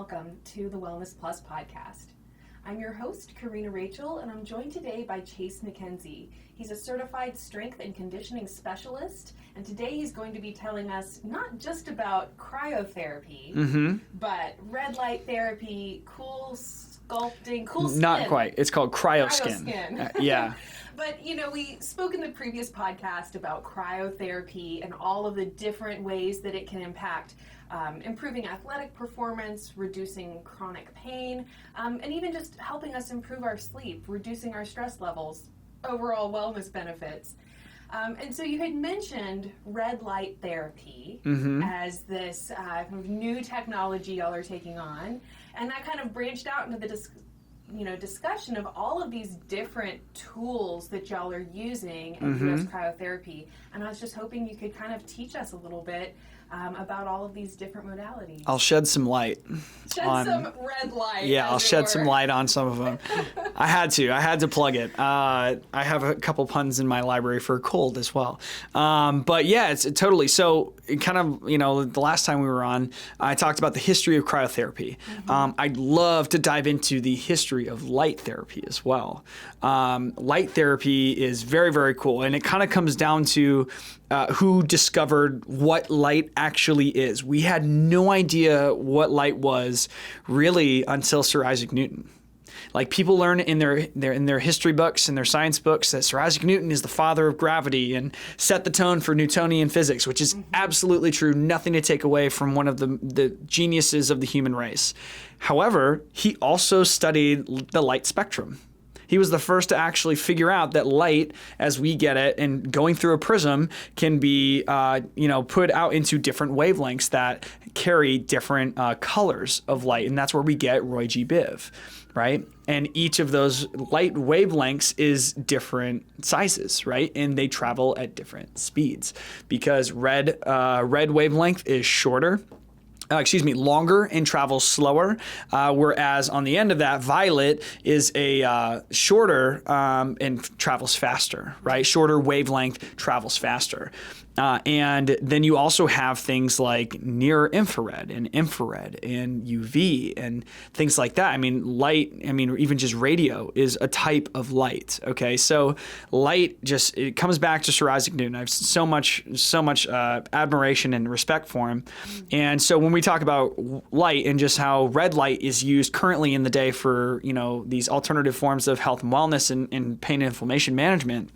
welcome to the Wellness Plus podcast. I'm your host, Karina Rachel, and I'm joined today by Chase McKinzie. He's a certified strength and conditioning specialist, and today he's going to be telling us not just about cryotherapy, but red light therapy, cool sculpting, cool skin. Not quite. It's called cryoskin. Yeah. But, you know, we spoke in the previous podcast about cryotherapy and all of the different ways that it can impact improving athletic performance, reducing chronic pain, and even just helping us improve our sleep, reducing our stress levels, overall wellness benefits. And so you had mentioned red light therapy as this new technology y'all are taking on, and that kind of branched out into the discussion of all of these different tools that y'all are using in US cryotherapy. And I was just hoping you could kind of teach us a little bit about all of these different modalities. I'll shed some light. Some red light. Yeah, I'll shed some light on some of them. I had to plug it. I have a couple puns in my library for cold as well. But yeah, it's totally. So kind of, the last time we were on, I talked about the history of cryotherapy. I'd love to dive into the history of light therapy as well. Light therapy is very, very cool. And it kind of comes down to who discovered what light actually is. We had no idea what light was really until Sir Isaac Newton. Like, people learn in their history books and their science books that Sir Isaac Newton is the father of gravity and set the tone for Newtonian physics, which is absolutely true. Nothing to take away from one of the geniuses of the human race. However, he also studied the light spectrum. He was the first to actually figure out that light, as we get it, and going through a prism, can be, put out into different wavelengths that carry different colors of light, and that's where we get Roy G. Biv, right? And each of those light wavelengths is different sizes, right? And they travel at different speeds because red wavelength is longer and travels slower, whereas on the end of that, violet is a shorter and travels faster, right? Shorter wavelength travels faster. And then you also have things like near infrared and UV and things like that. Even just radio is a type of light. Okay, so light it comes back to Sir Isaac Newton. I have so much admiration and respect for him. And so when we talk about light and just how red light is used currently in the day for these alternative forms of health and wellness and pain and inflammation management,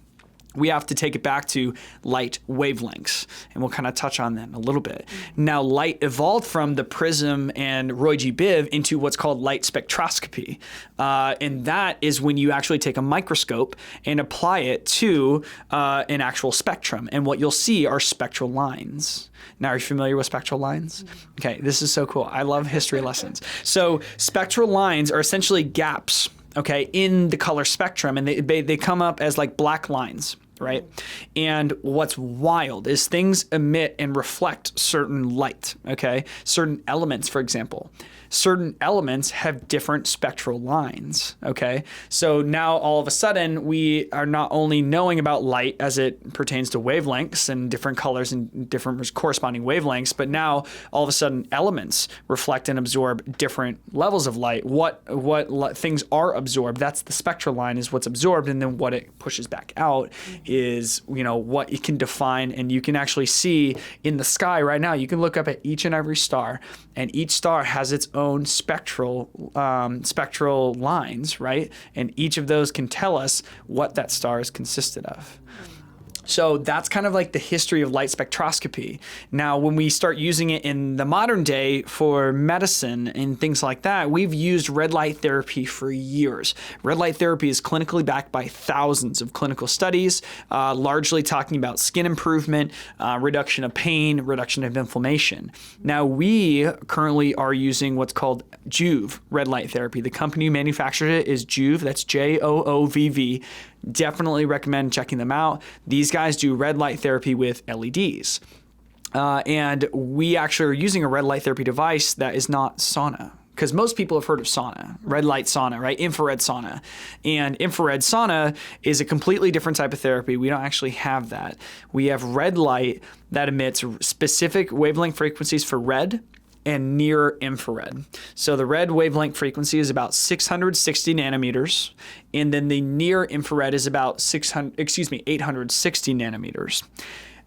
we have to take it back to light wavelengths, and we'll kind of touch on them a little bit. Now, light evolved from the prism and Roy G. Biv into what's called light spectroscopy, and that is when you actually take a microscope and apply it to an actual spectrum, and what you'll see are spectral lines. Now, are you familiar with spectral lines? Okay, this is so cool. I love history lessons. So spectral lines are essentially gaps, okay, in the color spectrum, and they come up as like black lines, right? And what's wild is things emit and reflect certain light, okay? Certain elements, for example. Certain elements have different spectral lines, okay? So now all of a sudden we are not only knowing about light as it pertains to wavelengths and different colors and different corresponding wavelengths, but now all of a sudden elements reflect and absorb different levels of light. What things are absorbed, that's the spectral line, is what's absorbed, and then what it pushes back out is, what it can define. And you can actually see in the sky right now, you can look up at each and every star, and each star has its own spectral lines, right? And each of those can tell us what that star is consisted of. So that's kind of like the history of light spectroscopy. Now, when we start using it in the modern day for medicine and things like that, we've used red light therapy for years. Red light therapy is clinically backed by thousands of clinical studies, largely talking about skin improvement, reduction of pain, reduction of inflammation. Now, we currently are using what's called Joovv red light therapy. The company who manufactured it is Joovv, that's Joovv. Definitely recommend checking them out. These guys do red light therapy with LEDs. And we actually are using a red light therapy device that is not sauna. Because most people have heard of sauna, red light sauna, right? Infrared sauna. And infrared sauna is a completely different type of therapy. We don't actually have that. We have red light that emits specific wavelength frequencies for red and near infrared. So the red wavelength frequency is about 660 nanometers, and then the near infrared is about 860 nanometers.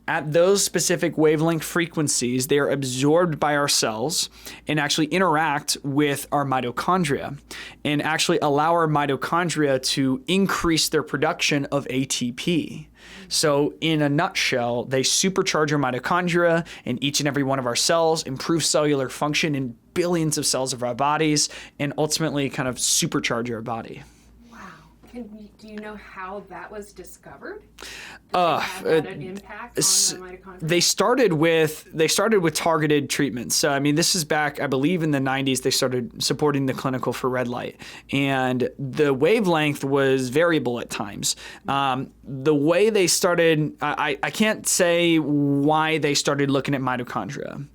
At those specific wavelength frequencies, they are absorbed by our cells and actually interact with our mitochondria and actually allow our mitochondria to increase their production of ATP. So in a nutshell, they supercharge our mitochondria in each and every one of our cells, improve cellular function in billions of cells of our bodies, and ultimately kind of supercharge our body. Do you know how that was discovered? Had an impact on the mitochondria? They started with targeted treatments. So I mean, this is back, I believe, in the 90s. They started supporting the clinical for red light, and the wavelength was variable at times. The way they started, I can't say why they started looking at mitochondria.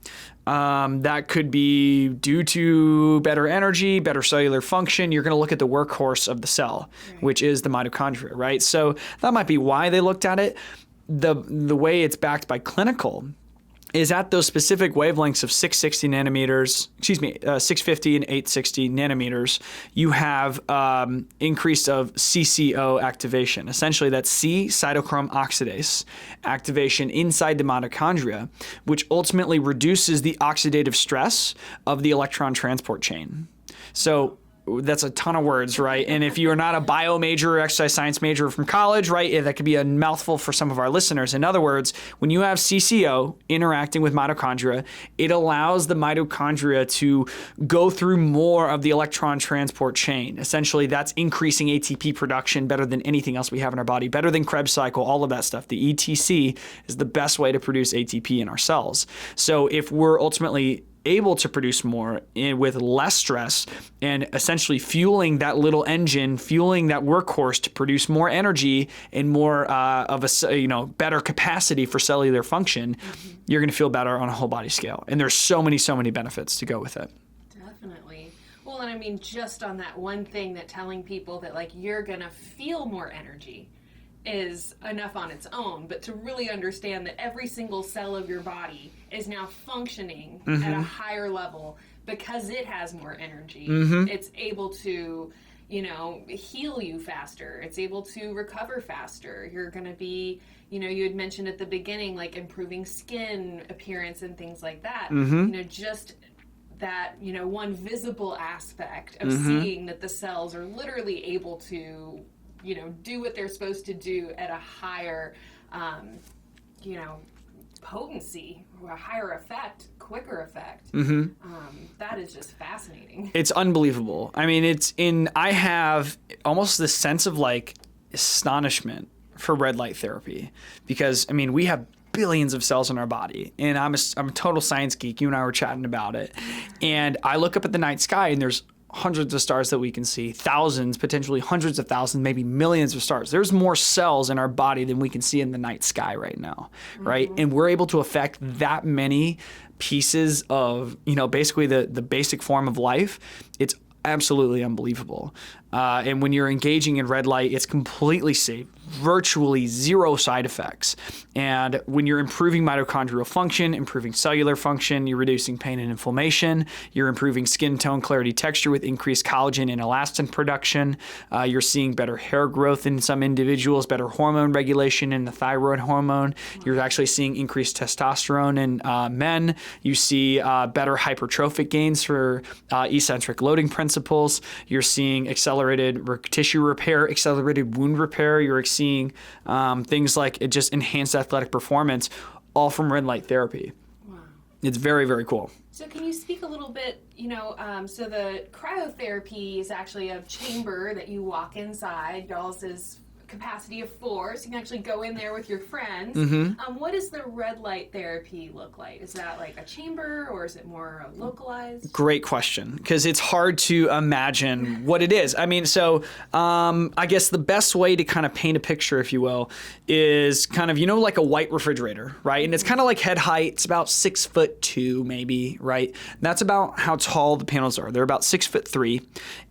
That could be due to better energy, better cellular function. You're going to look at the workhorse of the cell, which is the mitochondria, right? So that might be why they looked at it. The way it's backed by clinical is at those specific wavelengths of 650 and 860 nanometers, you have increase of CCO activation. Essentially, that's C cytochrome oxidase activation inside the mitochondria, which ultimately reduces the oxidative stress of the electron transport chain. So that's a ton of words, right? And if you're not a bio major or exercise science major from college, right, that could be a mouthful for some of our listeners. In other words, when you have CCO interacting with mitochondria, it allows the mitochondria to go through more of the electron transport chain. Essentially, that's increasing ATP production better than anything else we have in our body, better than Krebs cycle, all of that stuff. The ETC is the best way to produce ATP in our cells. So if we're ultimately able to produce more with less stress and essentially fueling that little engine, fueling that workhorse to produce more energy and more of a better capacity for cellular function, you're going to feel better on a whole body scale. And there's so many benefits to go with it. Definitely. Well, and I mean, just on that one thing, that telling people that like you're going to feel more energy is enough on its own, but to really understand that every single cell of your body is now functioning at a higher level because it has more energy. It's able to, heal you faster. It's able to recover faster. You're going to be, you had mentioned at the beginning, like improving skin appearance and things like that. Just that, one visible aspect of seeing that the cells are literally able to do what they're supposed to do at a higher, potency, or a higher effect, quicker effect. That is just fascinating. It's unbelievable. I mean, I have almost this sense of like astonishment for red light therapy because, I mean, we have billions of cells in our body, and I'm a total science geek. You and I were chatting about it, and I look up at the night sky and there's hundreds of stars that we can see, thousands, potentially hundreds of thousands, maybe millions of stars. There's more cells in our body than we can see in the night sky right now, right? And we're able to affect that many pieces of, basically the basic form of life. It's absolutely unbelievable. And when you're engaging in red light, it's completely safe, virtually zero side effects. And when you're improving mitochondrial function, improving cellular function, you're reducing pain and inflammation, you're improving skin tone, clarity, texture with increased collagen and elastin production. You're seeing better hair growth in some individuals, better hormone regulation in the thyroid hormone. You're actually seeing increased testosterone in men. You see better hypertrophic gains for eccentric loading principles. You're seeing accelerated tissue repair, accelerated wound repair. You're seeing things like it just enhanced athletic performance, all from red light therapy. Wow. It's very, very cool. So can you speak a little bit, so the cryotherapy is actually a chamber that you walk inside. Y'all's is capacity of 4, so you can actually go in there with your friends. What does the red light therapy look like? Is that like a chamber, or is it more localized? Great question, because it's hard to imagine what it is. I mean, so I guess the best way to kind of paint a picture, if you will, is kind of, like a white refrigerator, right? And it's kind of like head height. It's about 6'2", maybe, right? That's about how tall the panels are. They're about 6'3",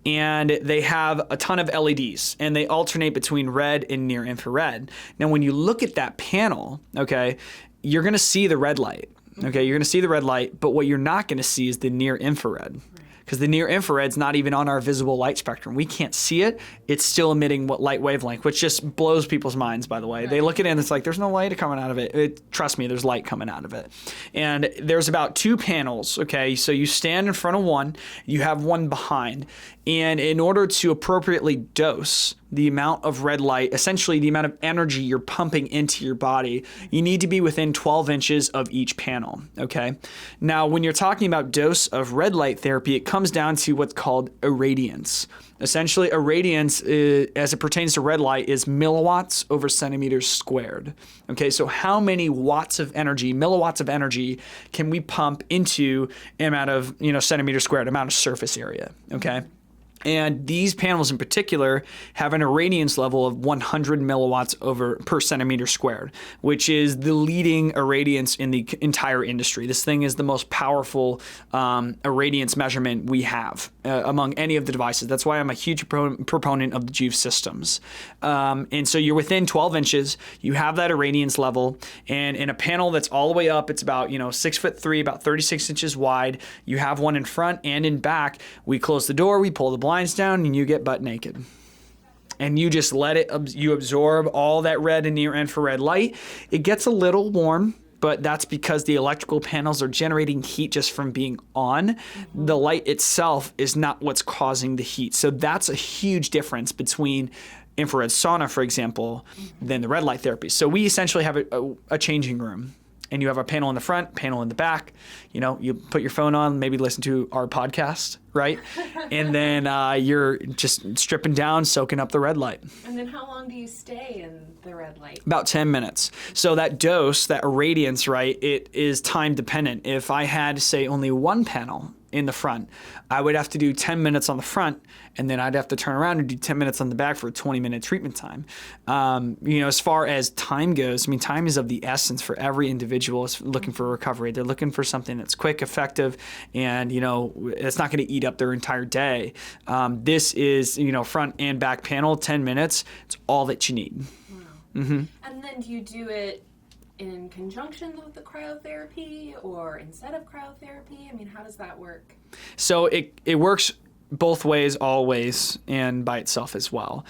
and they have a ton of LEDs, and they alternate between red and near infrared. Now, when you look at that panel, okay, you're going to see the red light. Okay, you're going to see the red light, but what you're not going to see is the near infrared. Because the near infrared's not even on our visible light spectrum. We can't see it. It's still emitting what light wavelength, which just blows people's minds, by the way. They look at it and it's like, there's no light coming out of it. Trust me, there's light coming out of it. And there's about 2 panels, okay? So you stand in front of one, you have one behind. And in order to appropriately dose the amount of red light, essentially the amount of energy you're pumping into your body, you need to be within 12 inches of each panel, okay? Now, when you're talking about dose of red light therapy, it comes down to what's called irradiance. Essentially, irradiance, as it pertains to red light, is milliwatts over centimeters squared. Okay, so how many watts of energy, milliwatts of energy, can we pump into an amount of, centimeters squared, amount of surface area, okay? And these panels in particular have an irradiance level of 100 milliwatts per centimeter squared, which is the leading irradiance in the entire industry. This thing is the most powerful irradiance measurement we have among any of the devices. That's why I'm a huge proponent of the Juve systems. And so you're within 12 inches, you have that irradiance level, and in a panel that's all the way up, it's about 6'3", about 36 inches wide. You have one in front and in back. We close the door, we pull the blinds down, and you get butt naked. And you just let it, you absorb all that red and near infrared light. It gets a little warm, but that's because the electrical panels are generating heat just from being on. The light itself is not what's causing the heat. So that's a huge difference between infrared sauna, for example, than the red light therapy. So we essentially have a changing room. And you have a panel in the front, panel in the back. You put your phone on, maybe listen to our podcast, right? And then you're just stripping down, soaking up the red light. And then how long do you stay in the red light? About 10 minutes. So that dose, that irradiance, right, it is time dependent. If I had, say, only one panel in the front, I would have to do 10 minutes on the front, and then I'd have to turn around and do 10 minutes on the back for a 20-minute treatment time. As far as time goes, time is of the essence for every individual is looking for recovery. They're looking for something that's quick, effective, and, it's not going to eat up their entire day. This is, front and back panel, 10 minutes. It's all that you need. Wow. And then do you do it in conjunction with the cryotherapy or instead of cryotherapy? How does that work? So it works both ways, always, and by itself as well.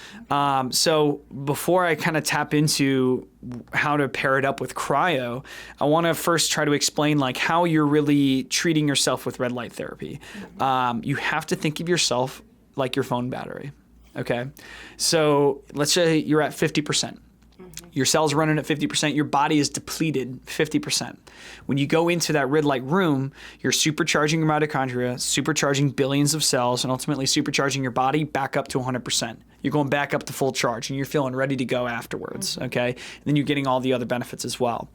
So before I kind of tap into how to pair it up with cryo, I want to first try to explain how you're really treating yourself with red light therapy. You have to think of yourself like your phone battery. Okay, so let's say you're at 50%. Your cells are running at 50%. Your body is depleted 50%. When you go into that red light room, you're supercharging your mitochondria, supercharging billions of cells, and ultimately supercharging your body back up to 100%. You're going back up to full charge, and you're feeling ready to go afterwards, okay? And then you're getting all the other benefits as well.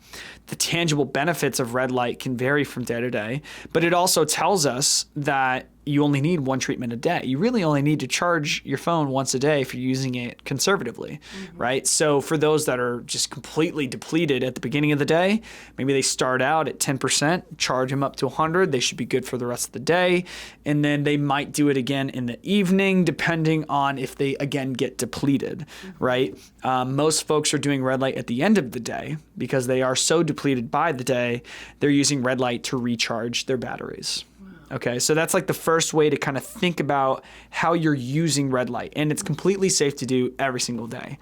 The tangible benefits of red light can vary from day to day, but it also tells us that you only need one treatment a day. You really only need to charge your phone once a day if you're using it conservatively, right? So for those that are just completely depleted at the beginning of the day, maybe they start out at 10%, charge them up to 100, they should be good for the rest of the day, and then they might do it again in the evening, depending on if they again get depleted, right? Most folks are doing red light at the end of the day because they are so depleted by the day, they're using red light to recharge their batteries. Okay, so that's the first way to kind of think about how you're using red light, and it's completely safe to do every single day.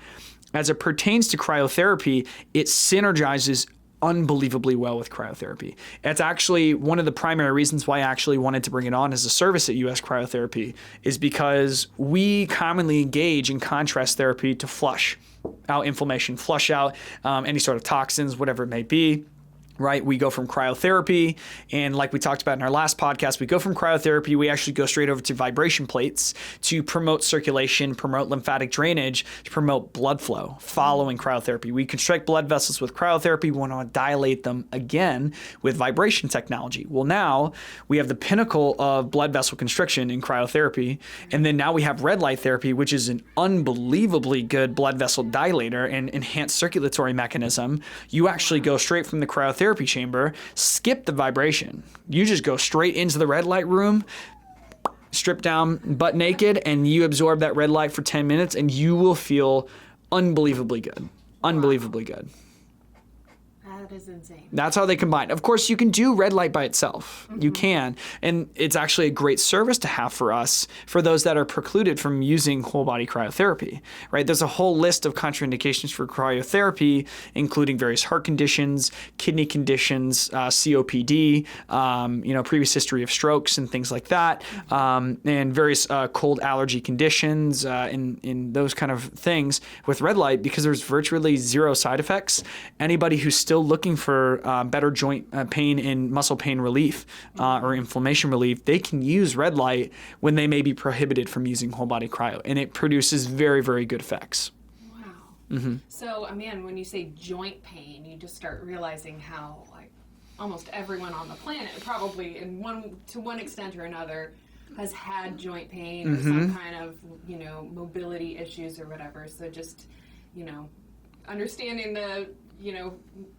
As it pertains to cryotherapy, it synergizes unbelievably well with cryotherapy. It's actually one of the primary reasons why I actually wanted to bring it on as a service at US Cryotherapy is because we commonly engage in contrast therapy to flush out inflammation, flush out any sort of toxins, whatever it may be. Right? We go from cryotherapy, and like we talked about in our last podcast, we go from cryotherapy, we actually go straight over to vibration plates to promote circulation, promote lymphatic drainage, to promote blood flow following cryotherapy. We constrict blood vessels with cryotherapy. We want to dilate them again with vibration technology. Well, now we have the pinnacle of blood vessel constriction in cryotherapy, and then now we have red light therapy, which is an unbelievably good blood vessel dilator and enhanced circulatory mechanism. You actually go straight from the cryotherapy chamber, skip the vibration. You just go straight into the red light room, strip down butt naked, and you absorb that red light for 10 minutes, and you will feel unbelievably good. Unbelievably good. That That is insane. That's how they combine. Of course, you can do red light by itself. You can. And it's actually a great service to have for us, for those that are precluded from using whole body cryotherapy, right? There's a whole list of contraindications for cryotherapy, including various heart conditions, kidney conditions, COPD, previous history of strokes and things like that, and various cold allergy conditions, in those kind of things with red light, because there's virtually zero side effects. Anybody who's still looking for better joint pain and muscle pain relief or inflammation relief, they can use red light when they may be prohibited from using whole body cryo, and it produces very, very good effects. Wow. So, man, when you say joint pain, you just start realizing how, like, almost everyone on the planet, probably to one extent or another, has had joint pain or some kind of, mobility issues or whatever. So just, understanding the,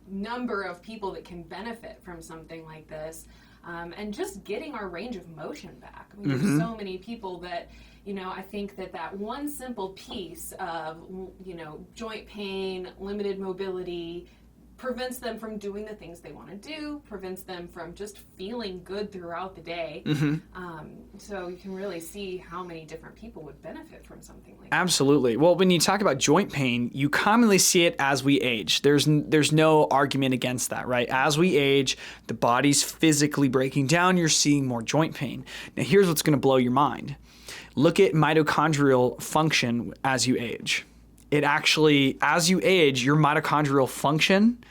number of people that can benefit from something like this, and just getting our range of motion back. I mean, there's so many people that, I think that one simple piece of, joint pain, limited mobility, prevents them from doing the things they want to do, prevents them from just feeling good throughout the day. So you can really see how many different people would benefit from something like that. Absolutely. Well, when you talk about joint pain, you commonly see it as we age. There's no argument against that, right? As we age, the body's physically breaking down. You're seeing more joint pain. Now, here's what's going to blow your mind. Look at mitochondrial function as you age. It actually, as you age, your mitochondrial function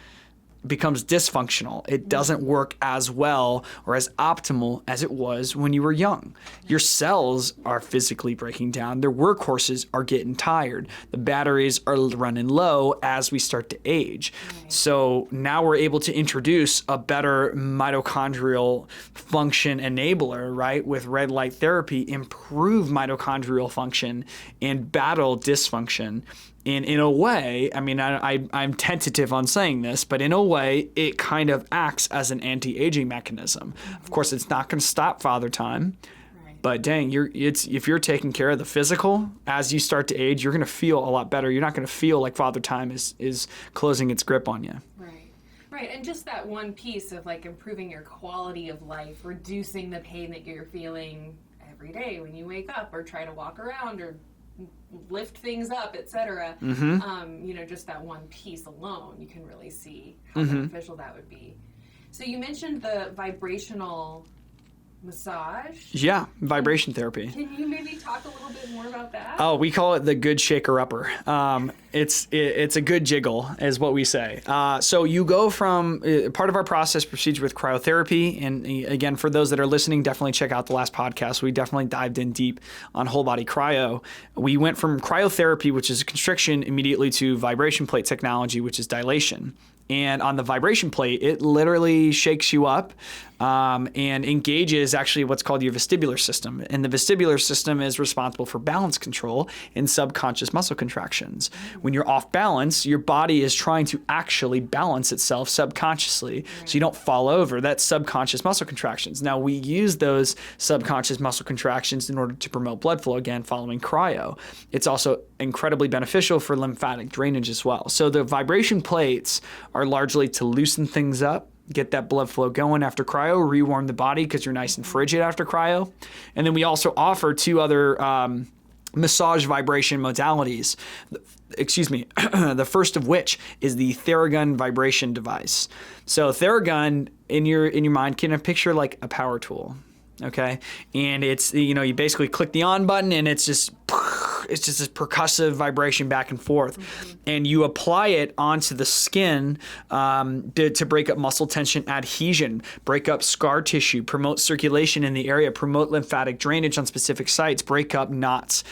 becomes dysfunctional. It doesn't work as well or as optimal as it was when you were young. Your cells are physically breaking down. Their workhorses are getting tired. The batteries are running low as we start to age. So now we're able to introduce a better mitochondrial function enabler, right? With red light therapy, improve mitochondrial function and battle dysfunction. And in a way, I mean, I'm tentative on saying this, but in a way, it kind of acts as an anti-aging mechanism. Of course, it's not going to stop father time, but dang, if you're taking care of the physical, as you start to age, you're going to feel a lot better. You're not going to feel like father time is closing its grip on you. Right, and just that one piece of like improving your quality of life, reducing the pain that you're feeling every day when you wake up or try to walk around or lift things up, etc. Just that one piece alone, you can really see how beneficial that would be. So you mentioned the vibrational massage. Yeah, vibration therapy. Can you maybe talk a little bit more about that? Oh, we call it the good shaker upper. It's a good jiggle, is what we say. So you go from part of our process proceeds with cryotherapy, and again, for those that are listening, definitely check out the last podcast. We definitely dived in deep on whole body cryo. We went from cryotherapy, which is constriction, immediately to vibration plate technology, which is dilation. And on the vibration plate, it literally shakes you up and engages actually what's called your vestibular system. And the vestibular system is responsible for balance control in subconscious muscle contractions. When you're off balance, your body is trying to actually balance itself subconsciously so you don't fall over. That's subconscious muscle contractions. Now, we use those subconscious muscle contractions in order to promote blood flow, again, following cryo. It's also incredibly beneficial for lymphatic drainage as well. So the vibration plates are largely to loosen things up, get that blood flow going after cryo, rewarm the body because you're nice and frigid after cryo. And then we also offer two other massage vibration modalities. The first of which is the Theragun vibration device. So Theragun, in your mind, can picture like a power tool. Okay, and it's, you basically click the on button and it's just this percussive vibration back and forth, and you apply it onto the skin to break up muscle tension, adhesion, break up scar tissue, promote circulation in the area, promote lymphatic drainage on specific sites, break up knots.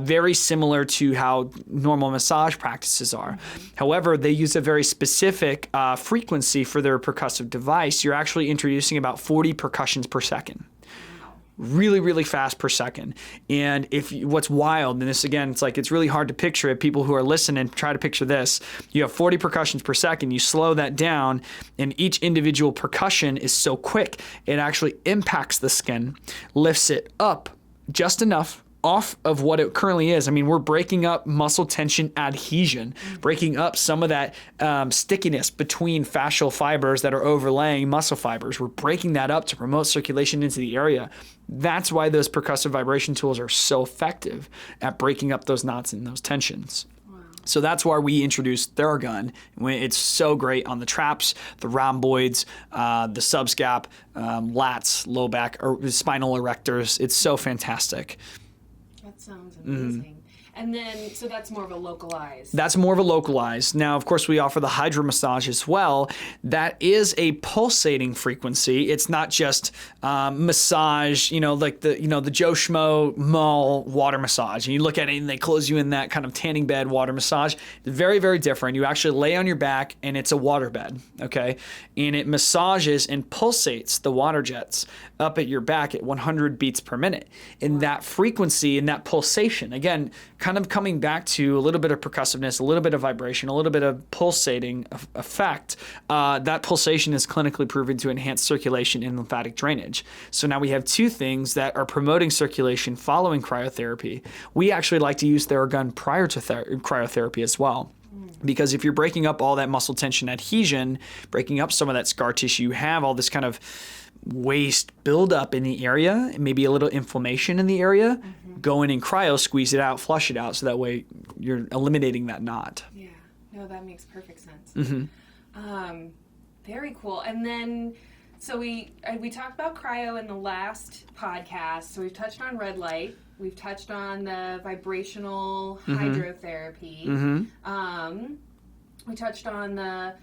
Very similar to how normal massage practices are. However, they use a very specific frequency for their percussive device. You're actually introducing about 40 percussions per second. Really, really fast per second. And what's wild, and this again, it's really hard to picture it. People who are listening, try to picture this. You have 40 percussions per second. You slow that down, and each individual percussion is so quick, it actually impacts the skin, lifts it up just enough off of what it currently is. I mean, we're breaking up muscle tension adhesion, breaking up some of that stickiness between fascial fibers that are overlaying muscle fibers. We're breaking that up to promote circulation into the area. That's why those percussive vibration tools are so effective at breaking up those knots and those tensions. So that's why we introduced Theragun. It's so great on the traps, the rhomboids, the subscap, lats, low back, or spinal erectors. It's so fantastic. That sounds amazing. And then, so that's more of a localized. That's more of a localized. Now, of course, we offer the hydro massage as well. That is a pulsating frequency. It's not just massage, like the Joe Schmo mall water massage. And you look at it and they close you in that kind of tanning bed water massage. Very, very different. You actually lay on your back and it's a water bed, okay? And it massages and pulsates the water jets up at your back at 100 beats per minute. And that frequency and that pulsation, again, kind of coming back to a little bit of percussiveness, a little bit of vibration, a little bit of pulsating effect, that pulsation is clinically proven to enhance circulation and lymphatic drainage. So now we have two things that are promoting circulation following cryotherapy. We actually like to use Theragun prior to cryotherapy as well. Because if you're breaking up all that muscle tension adhesion, breaking up some of that scar tissue, you have all this kind of waste buildup in the area, maybe a little inflammation in the area, go in and cryo, squeeze it out, flush it out, so that way you're eliminating that knot. Yeah, no, that makes perfect sense. Very cool. And then, so we talked about cryo in the last podcast. So we've touched on red light. We've touched on the vibrational hydrotherapy. We touched on the,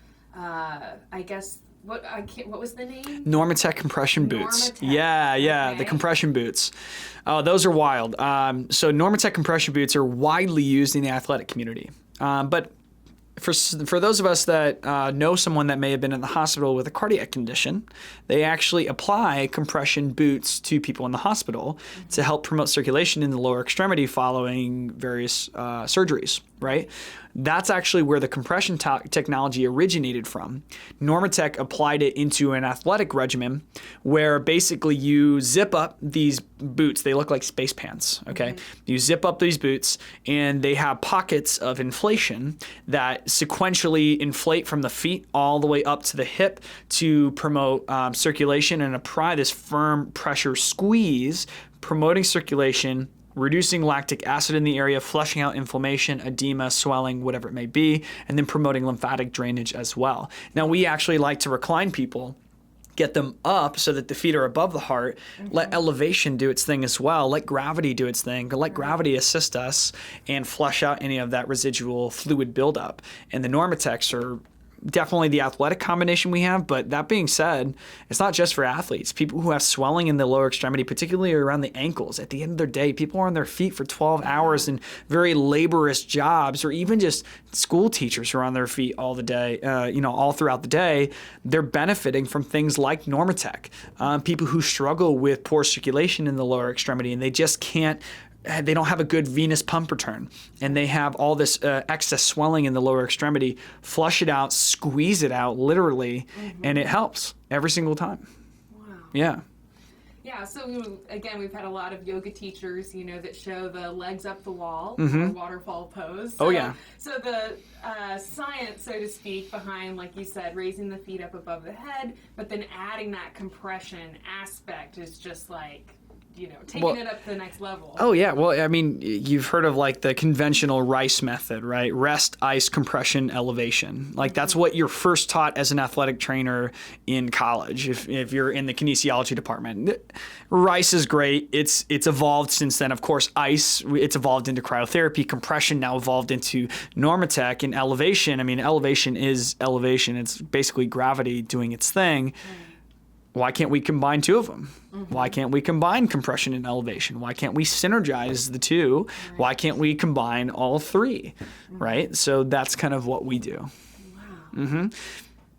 what was the name? Normatec compression boots. Normatec. Yeah, Okay. the compression boots. Oh, those are wild. So Normatec compression boots are widely used in the athletic community. But for those of us that know someone that may have been in the hospital with a cardiac condition, they actually apply compression boots to people in the hospital to help promote circulation in the lower extremity following various surgeries, right? That's actually where the compression technology originated from. Normatec applied it into an athletic regimen where basically you zip up these boots. They look like space pants, okay? You zip up these boots and they have pockets of inflation that sequentially inflate from the feet all the way up to the hip to promote circulation and apply this firm pressure squeeze, promoting circulation, reducing lactic acid in the area, flushing out inflammation, edema, swelling, whatever it may be, and then promoting lymphatic drainage as well. Now, we actually like to recline people, get them up so that the feet are above the heart, let elevation do its thing as well, let gravity do its thing, let gravity assist us and flush out any of that residual fluid buildup. And the Normatecs are definitely the athletic combination we have, but that being said, it's not just for athletes. People who have swelling in the lower extremity, particularly around the ankles, at the end of their day, people are on their feet for 12 hours in very laborious jobs, or even just school teachers who are on their feet all the day, all throughout the day. They're benefiting from things like Normatec. People who struggle with poor circulation in the lower extremity and they just can't they don't have a good venous pump return, and they have all this excess swelling in the lower extremity. Flush it out, squeeze it out, literally, and it helps every single time. Wow. Yeah. Yeah, so again, we've had a lot of yoga teachers, that show the legs up the wall, or waterfall pose. So, Oh, yeah. So the science, so to speak, behind, like you said, raising the feet up above the head, but then adding that compression aspect is just like, taking it up to the next level. Oh, yeah. Well, I mean, you've heard of like the conventional RICE method, right? Rest, ice, compression, elevation. Like that's what you're first taught as an athletic trainer in college. If you're in the kinesiology department, RICE is great. It's evolved since then. Of course, ice, it's evolved into cryotherapy. Compression now evolved into Normatec, and elevation. I mean, elevation is elevation. It's basically gravity doing its thing. Why can't we combine two of them? Why can't we combine compression and elevation? Why can't we synergize the two? Why can't we combine all three? Right? So that's kind of what we do. Wow.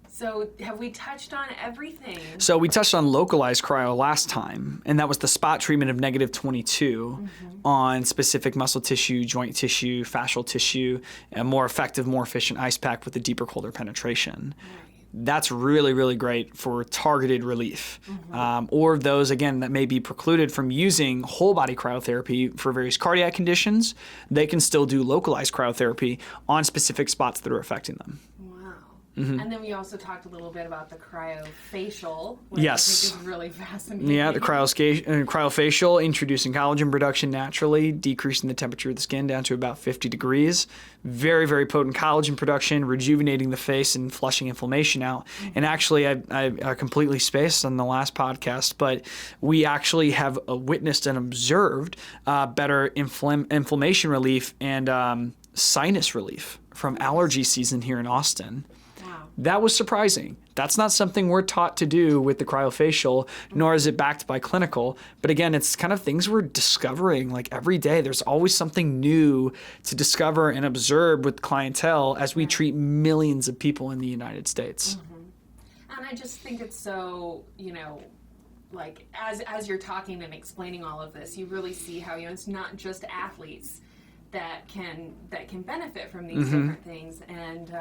So have we touched on everything? So we touched on localized cryo last time, and that was the spot treatment of negative 22 on specific muscle tissue, joint tissue, fascial tissue, a more effective, more efficient ice pack with a deeper, colder penetration. that's really, really great for targeted relief. Or those, again, that may be precluded from using whole body cryotherapy for various cardiac conditions, they can still do localized cryotherapy on specific spots that are affecting them. Wow. And then we also talked a little bit about the cryofacial, which Yes. I think is really fascinating. Yeah, the cryofacial, introducing collagen production naturally, decreasing the temperature of the skin down to about 50 degrees. Very, very potent collagen production, rejuvenating the face and flushing inflammation out. And actually, I completely spaced on the last podcast, but we actually have witnessed and observed better inflammation relief and sinus relief from allergy season here in Austin. That was surprising. That's not something we're taught to do with the cryofacial, nor is it backed by clinical. But again, it's kind of things we're discovering like every day. There's always something new to discover and observe with clientele as we treat millions of people in the United States. And I just think it's so, like as you're talking and explaining all of this, you really see how, it's not just athletes that can benefit from these different things. And,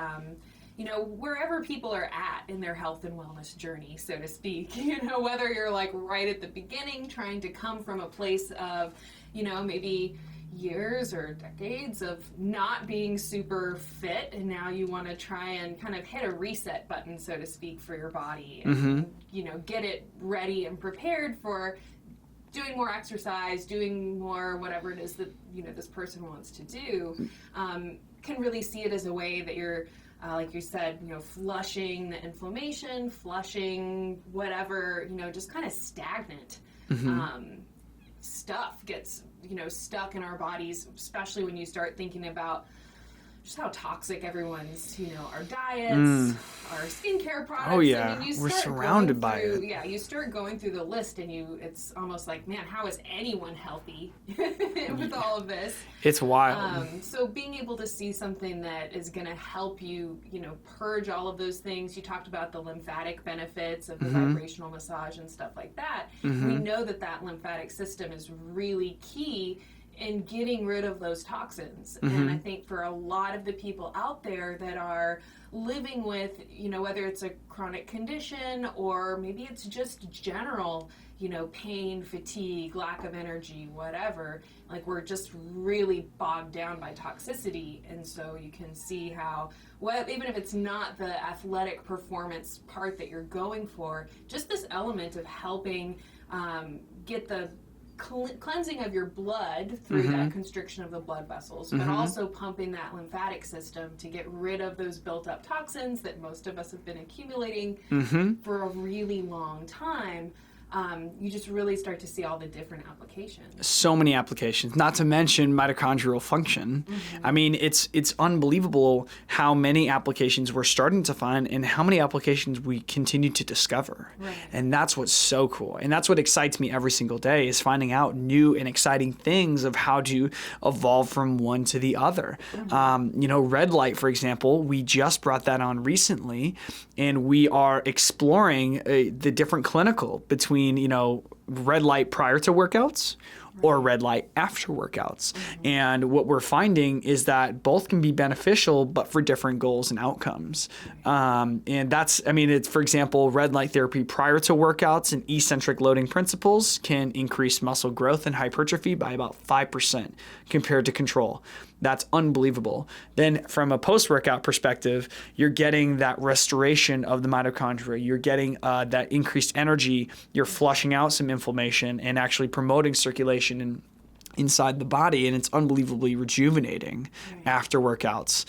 wherever people are at in their health and wellness journey, so to speak, whether you're like right at the beginning trying to come from a place of, maybe years or decades of not being super fit, and now you want to try and kind of hit a reset button, so to speak, for your body and, get it ready and prepared for doing more exercise, doing more whatever it is that, this person wants to do, can really see it as a way that you're, like you said, flushing the inflammation, flushing whatever, just kind of stagnant stuff gets, stuck in our bodies, especially when you start thinking about just how toxic everyone's, our diets, our skincare products. Oh yeah, I mean, we're surrounded by it. Yeah, you start going through the list and it's almost like, man, how is anyone healthy with all of this? It's wild. So being able to see something that is going to help you, purge all of those things. You talked about the lymphatic benefits of the vibrational massage and stuff like that. We know that lymphatic system is really key in getting rid of those toxins. And I think for a lot of the people out there that are living with, whether it's a chronic condition or maybe it's just general, pain, fatigue, lack of energy, whatever, like we're just really bogged down by toxicity. And so you can see how, even if it's not the athletic performance part that you're going for, just this element of helping get the cleansing of your blood through that constriction of the blood vessels, but also pumping that lymphatic system to get rid of those built up toxins that most of us have been accumulating for a really long time. You just really start to see all the different applications. So many applications, not to mention mitochondrial function. I mean, it's unbelievable how many applications we're starting to find and how many applications we continue to discover. Right. And that's what's so cool. And that's what excites me every single day, is finding out new and exciting things of how to evolve from one to the other. Red light, for example, we just brought that on recently, and we are exploring the different clinical between red light prior to workouts or red light after workouts. And what we're finding is that both can be beneficial, but for different goals and outcomes. And it's, for example, red light therapy prior to workouts and eccentric loading principles can increase muscle growth and hypertrophy by about 5% compared to control. That's unbelievable. Then from a post-workout perspective, you're getting that restoration of the mitochondria. You're getting that increased energy. You're flushing out some inflammation and actually promoting circulation inside the body, and it's unbelievably rejuvenating after workouts.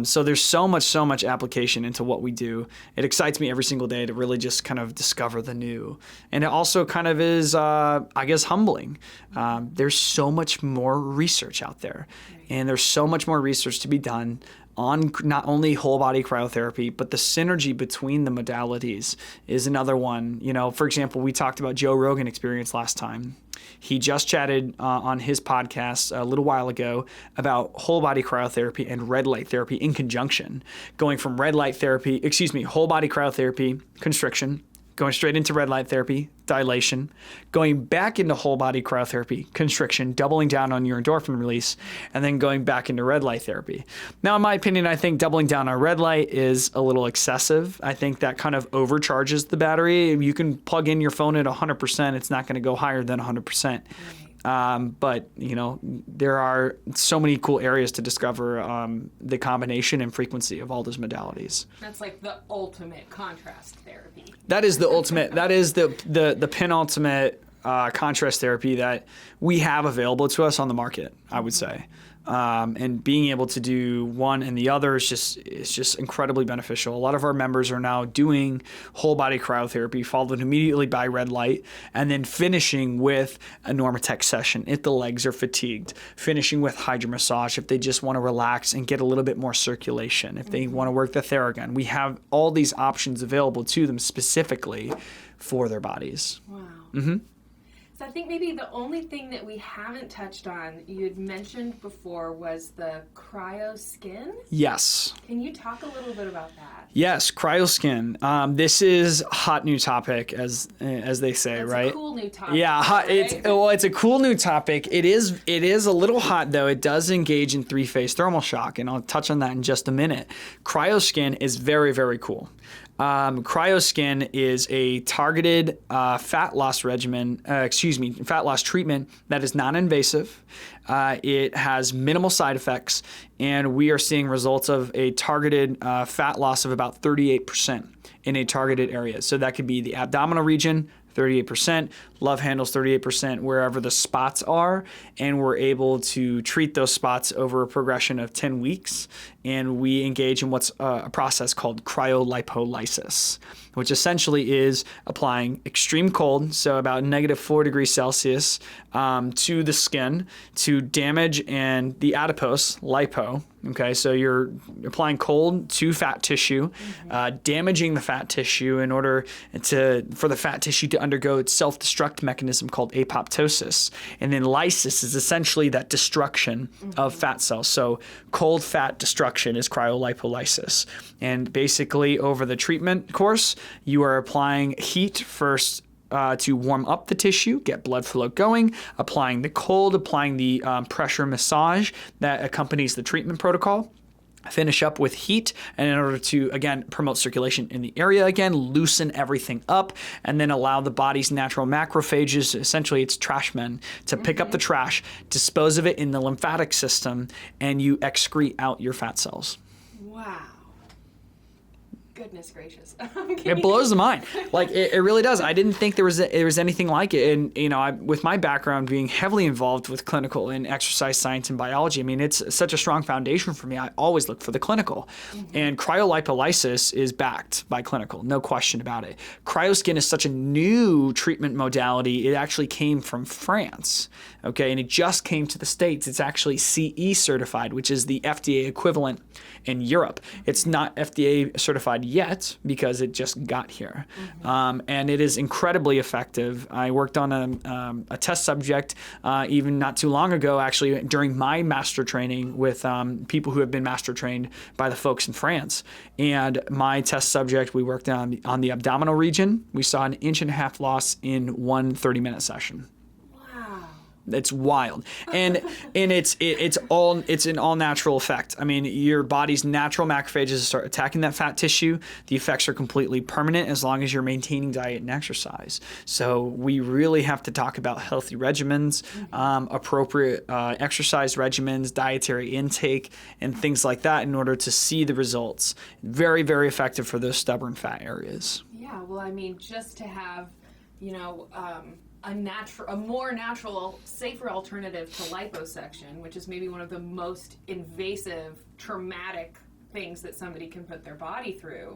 So there's so much application into what we do. It excites me every single day to really just kind of discover the new. And it also kind of is, humbling. There's so much more research out there, and there's so much more research to be done on not only whole body cryotherapy, but the synergy between the modalities is another one. For example, we talked about Joe Rogan Experience last time. He just chatted on his podcast a little while ago about whole body cryotherapy and red light therapy in conjunction, going from whole body cryotherapy, constriction, going straight into red light therapy, dilation, going back into whole body cryotherapy, constriction, doubling down on your endorphin release, and then going back into red light therapy. Now, in my opinion, I think doubling down on red light is a little excessive. I think that kind of overcharges the battery. You can plug in your phone at 100%. It's not going to go higher than 100%. But, there are so many cool areas to discover the combination and frequency of all those modalities. That's like the ultimate contrast therapy. That is the ultimate, that is the penultimate contrast therapy that we have available to us on the market, I would say. And being able to do one and the other is just incredibly beneficial. A lot of our members are now doing whole body cryotherapy, followed immediately by red light, and then finishing with a Normatec session if the legs are fatigued, finishing with hydromassage if they just want to relax and get a little bit more circulation, if they want to work the Ther again. We have all these options available to them specifically for their bodies. Wow. Mm-hmm. So I think maybe the only thing that we haven't touched on, you had mentioned before, was the cryo skin. Yes. Can you talk a little bit about that? Yes, cryoskin. This is a hot new topic, as they say, That's right? a cool new topic. Yeah, hot, right? it's a cool new topic. It is a little hot though. It does engage in 3-phase thermal shock, and I'll touch on that in just a minute. Cryoskin is very, very cool. Cryoskin is a targeted fat loss treatment that is non-invasive. It has minimal side effects, and we are seeing results of a targeted fat loss of about 38% in a targeted area. So that could be the abdominal region, 38%, love handles 38%, wherever the spots are, and we're able to treat those spots over a progression of 10 weeks, and we engage in what's a process called Cryo Lipolysis, which essentially is applying extreme cold, so about -4 degrees Celsius, to the skin to damage and the adipose, lipo. Okay, so you're applying cold to fat tissue, damaging the fat tissue in order for the fat tissue to undergo its self-destruct mechanism called apoptosis. And then lysis is essentially that destruction of fat cells. So cold fat destruction is cryolipolysis. And basically over the treatment course, you are applying heat first to warm up the tissue, get blood flow going, applying the cold, applying the pressure massage that accompanies the treatment protocol. Finish up with heat, and in order to, again, promote circulation in the area again, loosen everything up, and then allow the body's natural macrophages, essentially it's trash men, to pick up the trash, dispose of it in the lymphatic system, and you excrete out your fat cells. Wow. Goodness gracious. It blows the mind. Like it really does. I didn't think there was anything like it. And with my background being heavily involved with clinical and exercise science and biology, I mean, it's such a strong foundation for me. I always look for the clinical. And cryolipolysis is backed by clinical, no question about it. Cryoskin is such a new treatment modality. It actually came from France. Okay, and it just came to the States. It's actually CE certified, which is the FDA equivalent in Europe. It's not FDA certified yet because it just got here. And it is incredibly effective. I worked on a test subject even not too long ago, actually, during my master training with people who have been master trained by the folks in France. And my test subject, we worked on the abdominal region. We saw an 1.5-inch loss in one 30-minute session. It's wild, and it's an all natural effect. I mean, your body's natural macrophages start attacking that fat tissue. The effects are completely permanent as long as you're maintaining diet and exercise. So we really have to talk about healthy regimens, appropriate exercise regimens, dietary intake, and things like that in order to see the results. Very, very effective for those stubborn fat areas. Yeah, well, I mean, just to have, a more natural, safer alternative to liposuction, which is maybe one of the most invasive, traumatic things that somebody can put their body through.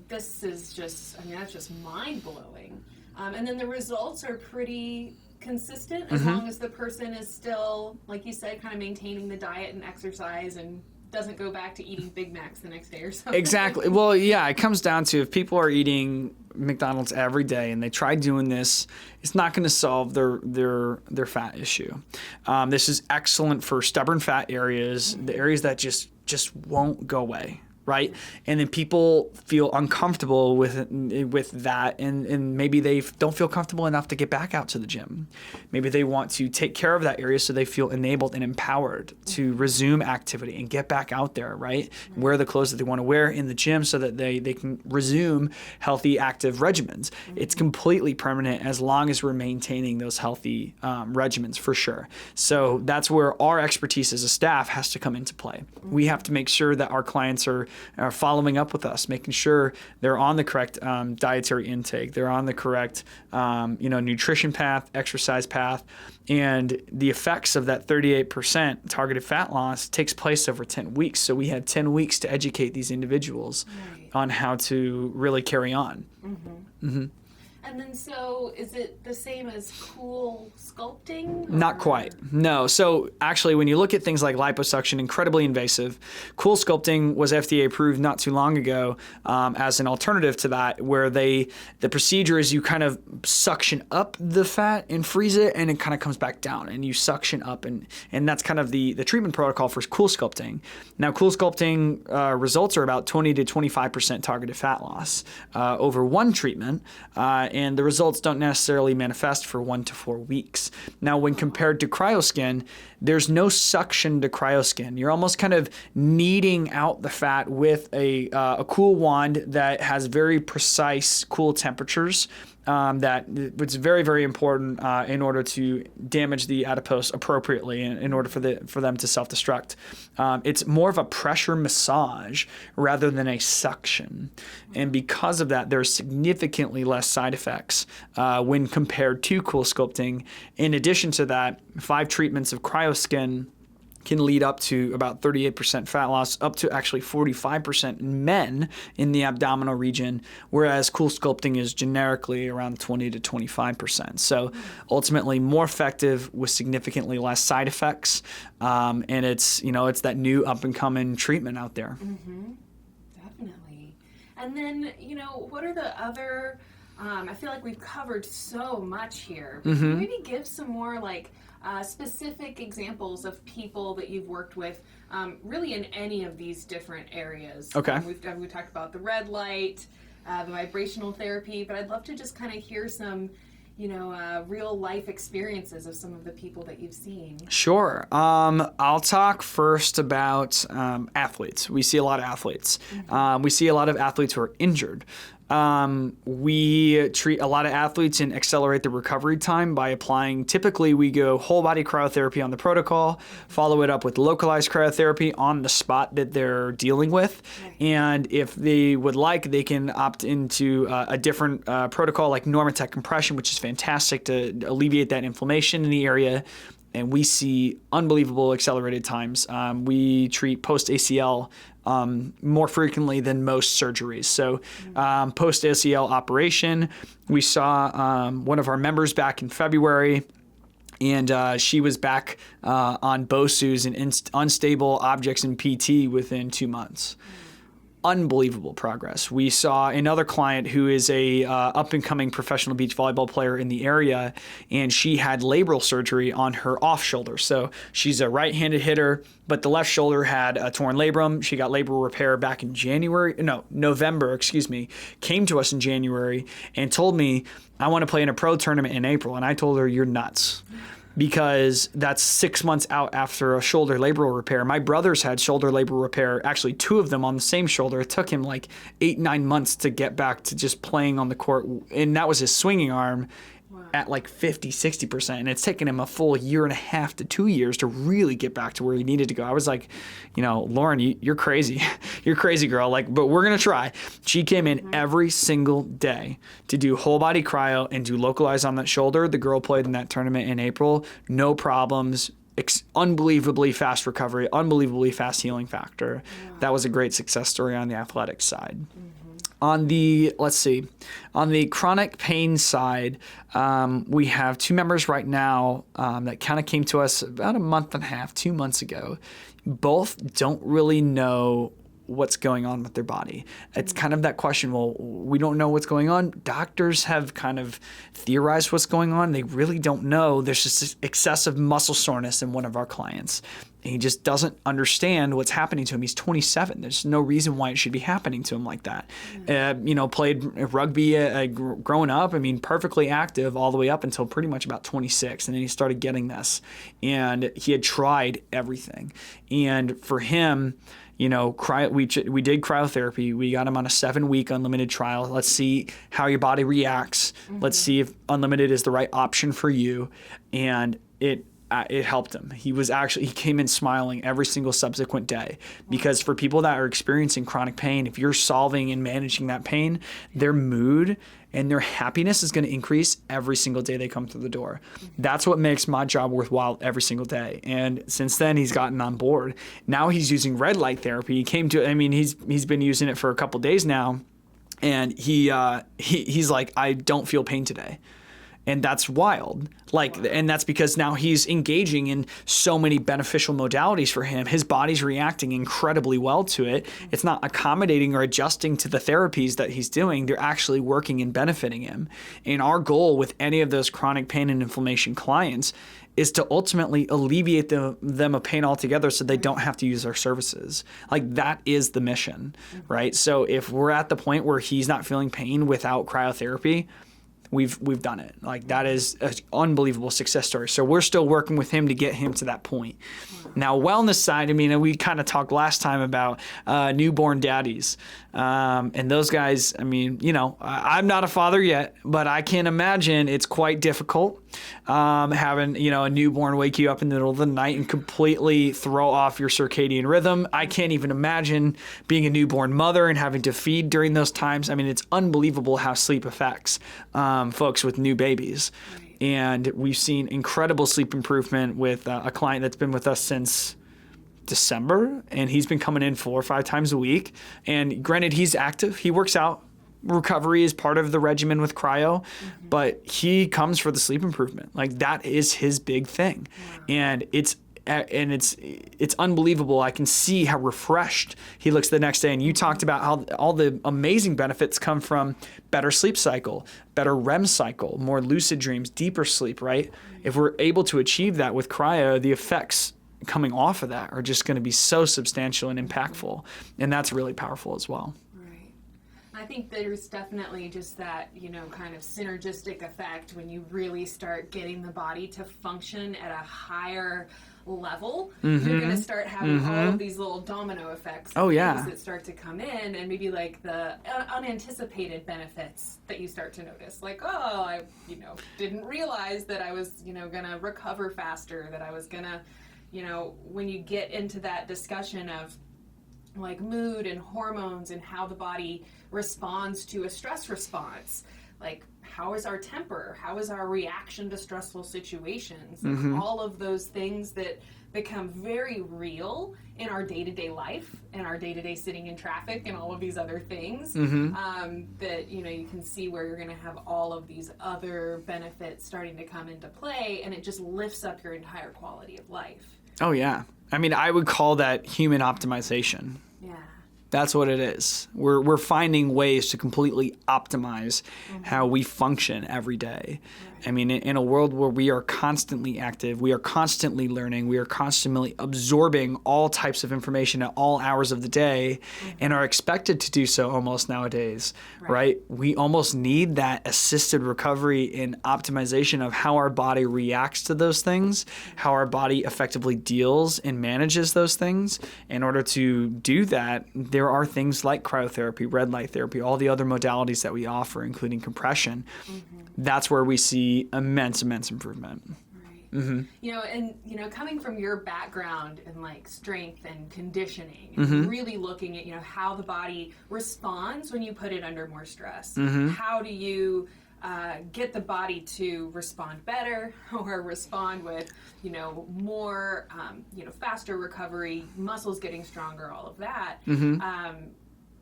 This is just, that's just mind-blowing. And then the results are pretty consistent as long as the person is still, like you said, kind of maintaining the diet and exercise and doesn't go back to eating Big Macs the next day or something. Exactly. Well, yeah, it comes down to if people are eating McDonald's every day and they try doing this, it's not going to solve their fat issue. This is excellent for stubborn fat areas, the areas that just won't go away. right? And then people feel uncomfortable with that, and maybe they don't feel comfortable enough to get back out to the gym. Maybe they want to take care of that area so they feel enabled and empowered to resume activity and get back out there, right? Wear the clothes that they want to wear in the gym so that they can resume healthy, active regimens. It's completely permanent as long as we're maintaining those healthy regimens, for sure. So that's where our expertise as a staff has to come into play. We have to make sure that our clients are following up with us, making sure they're on the correct dietary intake, they're on the correct nutrition path, exercise path, and the effects of that 38% targeted fat loss takes place over 10 weeks. So we had 10 weeks to educate these individuals on how to really carry on. And then, so is it the same as cool sculpting? Not quite. No. So actually, when you look at things like liposuction, incredibly invasive. Cool sculpting was FDA approved not too long ago as an alternative to that, where the procedure is you kind of suction up the fat and freeze it, and it kind of comes back down, and you suction up, and that's kind of the treatment protocol for cool sculpting. Now, cool sculpting results are about 20 to 25% targeted fat loss over one treatment. And the results don't necessarily manifest for 1 to 4 weeks. Now, when compared to cryoskin, there's no suction to cryoskin. You're almost kind of kneading out the fat with a cool wand that has very precise cool temperatures. It's very, very important in order to damage the adipose appropriately in order for them to self-destruct. It's more of a pressure massage rather than a suction. And because of that, there's significantly less side effects when compared to cool sculpting. In addition to that, 5 treatments of cryoskin can lead up to about 38% fat loss, up to actually 45% in men in the abdominal region, whereas cool sculpting is generically around 20 to 25%. So ultimately more effective with significantly less side effects, and it's that new up and coming treatment out there. Definitely. And then, what are the other, I feel like we've covered so much here, but can you maybe give some more specific examples of people that you've worked with, really in any of these different areas? Okay. We talked about the red light, the vibrational therapy, but I'd love to just kind of hear some, real life experiences of some of the people that you've seen. Sure. I'll talk first about athletes. We see a lot of athletes. We see a lot of athletes who are injured. We treat a lot of athletes and accelerate the recovery time by applying, typically we go whole body cryotherapy on the protocol, follow it up with localized cryotherapy on the spot that they're dealing with. And if they would like, they can opt into a different protocol like Norma compression, which is fantastic to alleviate that inflammation in the area. And we see unbelievable accelerated times. We treat post-ACL more frequently than most surgeries. So post-ACL operation, we saw one of our members back in February, and she was back on BOSUs and unstable objects in PT within 2 months. Unbelievable progress. We saw another client who is a up-and-coming professional beach volleyball player in the area, and she had labral surgery on her off shoulder. So she's a right-handed hitter, but the left shoulder had a torn labrum. She got labral repair back in November, came to us in January and told me, I want to play in a pro tournament in April. And I told her, you're nuts. Because that's 6 months out after a shoulder labral repair. My brothers had shoulder labral repair, actually 2 of them on the same shoulder. It took him 8-9 months to get back to just playing on the court. And that was his swinging arm at 50-60%. And it's taken him a full 1.5 to 2 years to really get back to where he needed to go. I was like, Lauren, you're crazy. You're crazy, girl. But we're going to try. She came in every single day to do whole body cryo and do localized on that shoulder. The girl played in that tournament in April. No problems. Unbelievably fast recovery, unbelievably fast healing factor. Wow. That was a great success story on the athletic side. On the chronic pain side, we have 2 members right now that kind of came to us about 1.5 months, 2 months ago. Both don't really know what's going on with their body. It's kind of that question, well, we don't know what's going on. Doctors have kind of theorized what's going on. They really don't know. There's just excessive muscle soreness in one of our clients. He just doesn't understand what's happening to him. He's 27. There's no reason why it should be happening to him like that. Played rugby growing up. I mean, perfectly active all the way up until pretty much about 26. And then he started getting this. And he had tried everything. And for him, we did cryotherapy. We got him on a 7-week unlimited trial. Let's see how your body reacts. Let's see if unlimited is the right option for you. And it helped him. He came in smiling every single subsequent day, because for people that are experiencing chronic pain, if you're solving and managing that pain, their mood and their happiness is going to increase every single day they come through the door. That's what makes my job worthwhile every single day. And since then, he's gotten on board. Now he's using red light therapy. He's been using it for a couple days now, and he's like, I don't feel pain today. And that's wild. And that's because now he's engaging in so many beneficial modalities for him. His body's reacting incredibly well to it. It's not accommodating or adjusting to the therapies that he's doing. They're actually working and benefiting him. And our goal with any of those chronic pain and inflammation clients is to ultimately alleviate them of pain altogether, so they don't have to use our services. That is the mission, right? So if we're at the point where he's not feeling pain without cryotherapy, we've done it. That is an unbelievable success story. So we're still working with him to get him to that point. Now, wellness side, we kind of talked last time about newborn daddies. And those guys, I'm not a father yet, but I can imagine it's quite difficult having, a newborn wake you up in the middle of the night and completely throw off your circadian rhythm. I can't even imagine being a newborn mother and having to feed during those times. It's unbelievable how sleep affects folks with new babies. And we've seen incredible sleep improvement with a client that's been with us since December, and he's been coming in 4 or 5 times a week. And granted, he's active. He works out. Recovery is part of the regimen with cryo, but he comes for the sleep improvement. That is his big thing. And it's unbelievable. I can see how refreshed he looks the next day. And you talked about how all the amazing benefits come from better sleep cycle, better REM cycle, more lucid dreams, deeper sleep, right? If we're able to achieve that with cryo, the effects coming off of that are just going to be so substantial and impactful. And that's really powerful as well. I think there's definitely just that, kind of synergistic effect when you really start getting the body to function at a higher level. You're going to start having all of these little domino effects that start to come in, and maybe the unanticipated benefits that you start to notice. I didn't realize that I was, going to recover faster, that I was going to, when you get into that discussion of mood and hormones and how the body responds to a stress response, how is our temper, how is our reaction to stressful situations, all of those things that become very real in our day-to-day life and our day-to-day sitting in traffic and all of these other things, that you can see where you're going to have all of these other benefits starting to come into play, and it just lifts up your entire quality of life. Oh yeah. I would call that human optimization. Yeah. That's what it is. We're finding ways to completely optimize how we function every day. In a world where we are constantly active, we are constantly learning, we are constantly absorbing all types of information at all hours of the day, and are expected to do so almost nowadays, right? We almost need that assisted recovery and optimization of how our body reacts to those things, how our body effectively deals and manages those things. In order to do that, there are things like cryotherapy, red light therapy, all the other modalities that we offer, including compression. That's where we see immense improvement. And coming from your background in strength and conditioning, really looking at how the body responds when you put it under more stress. How do you get the body to respond better, or respond with more faster recovery, muscles getting stronger, all of that.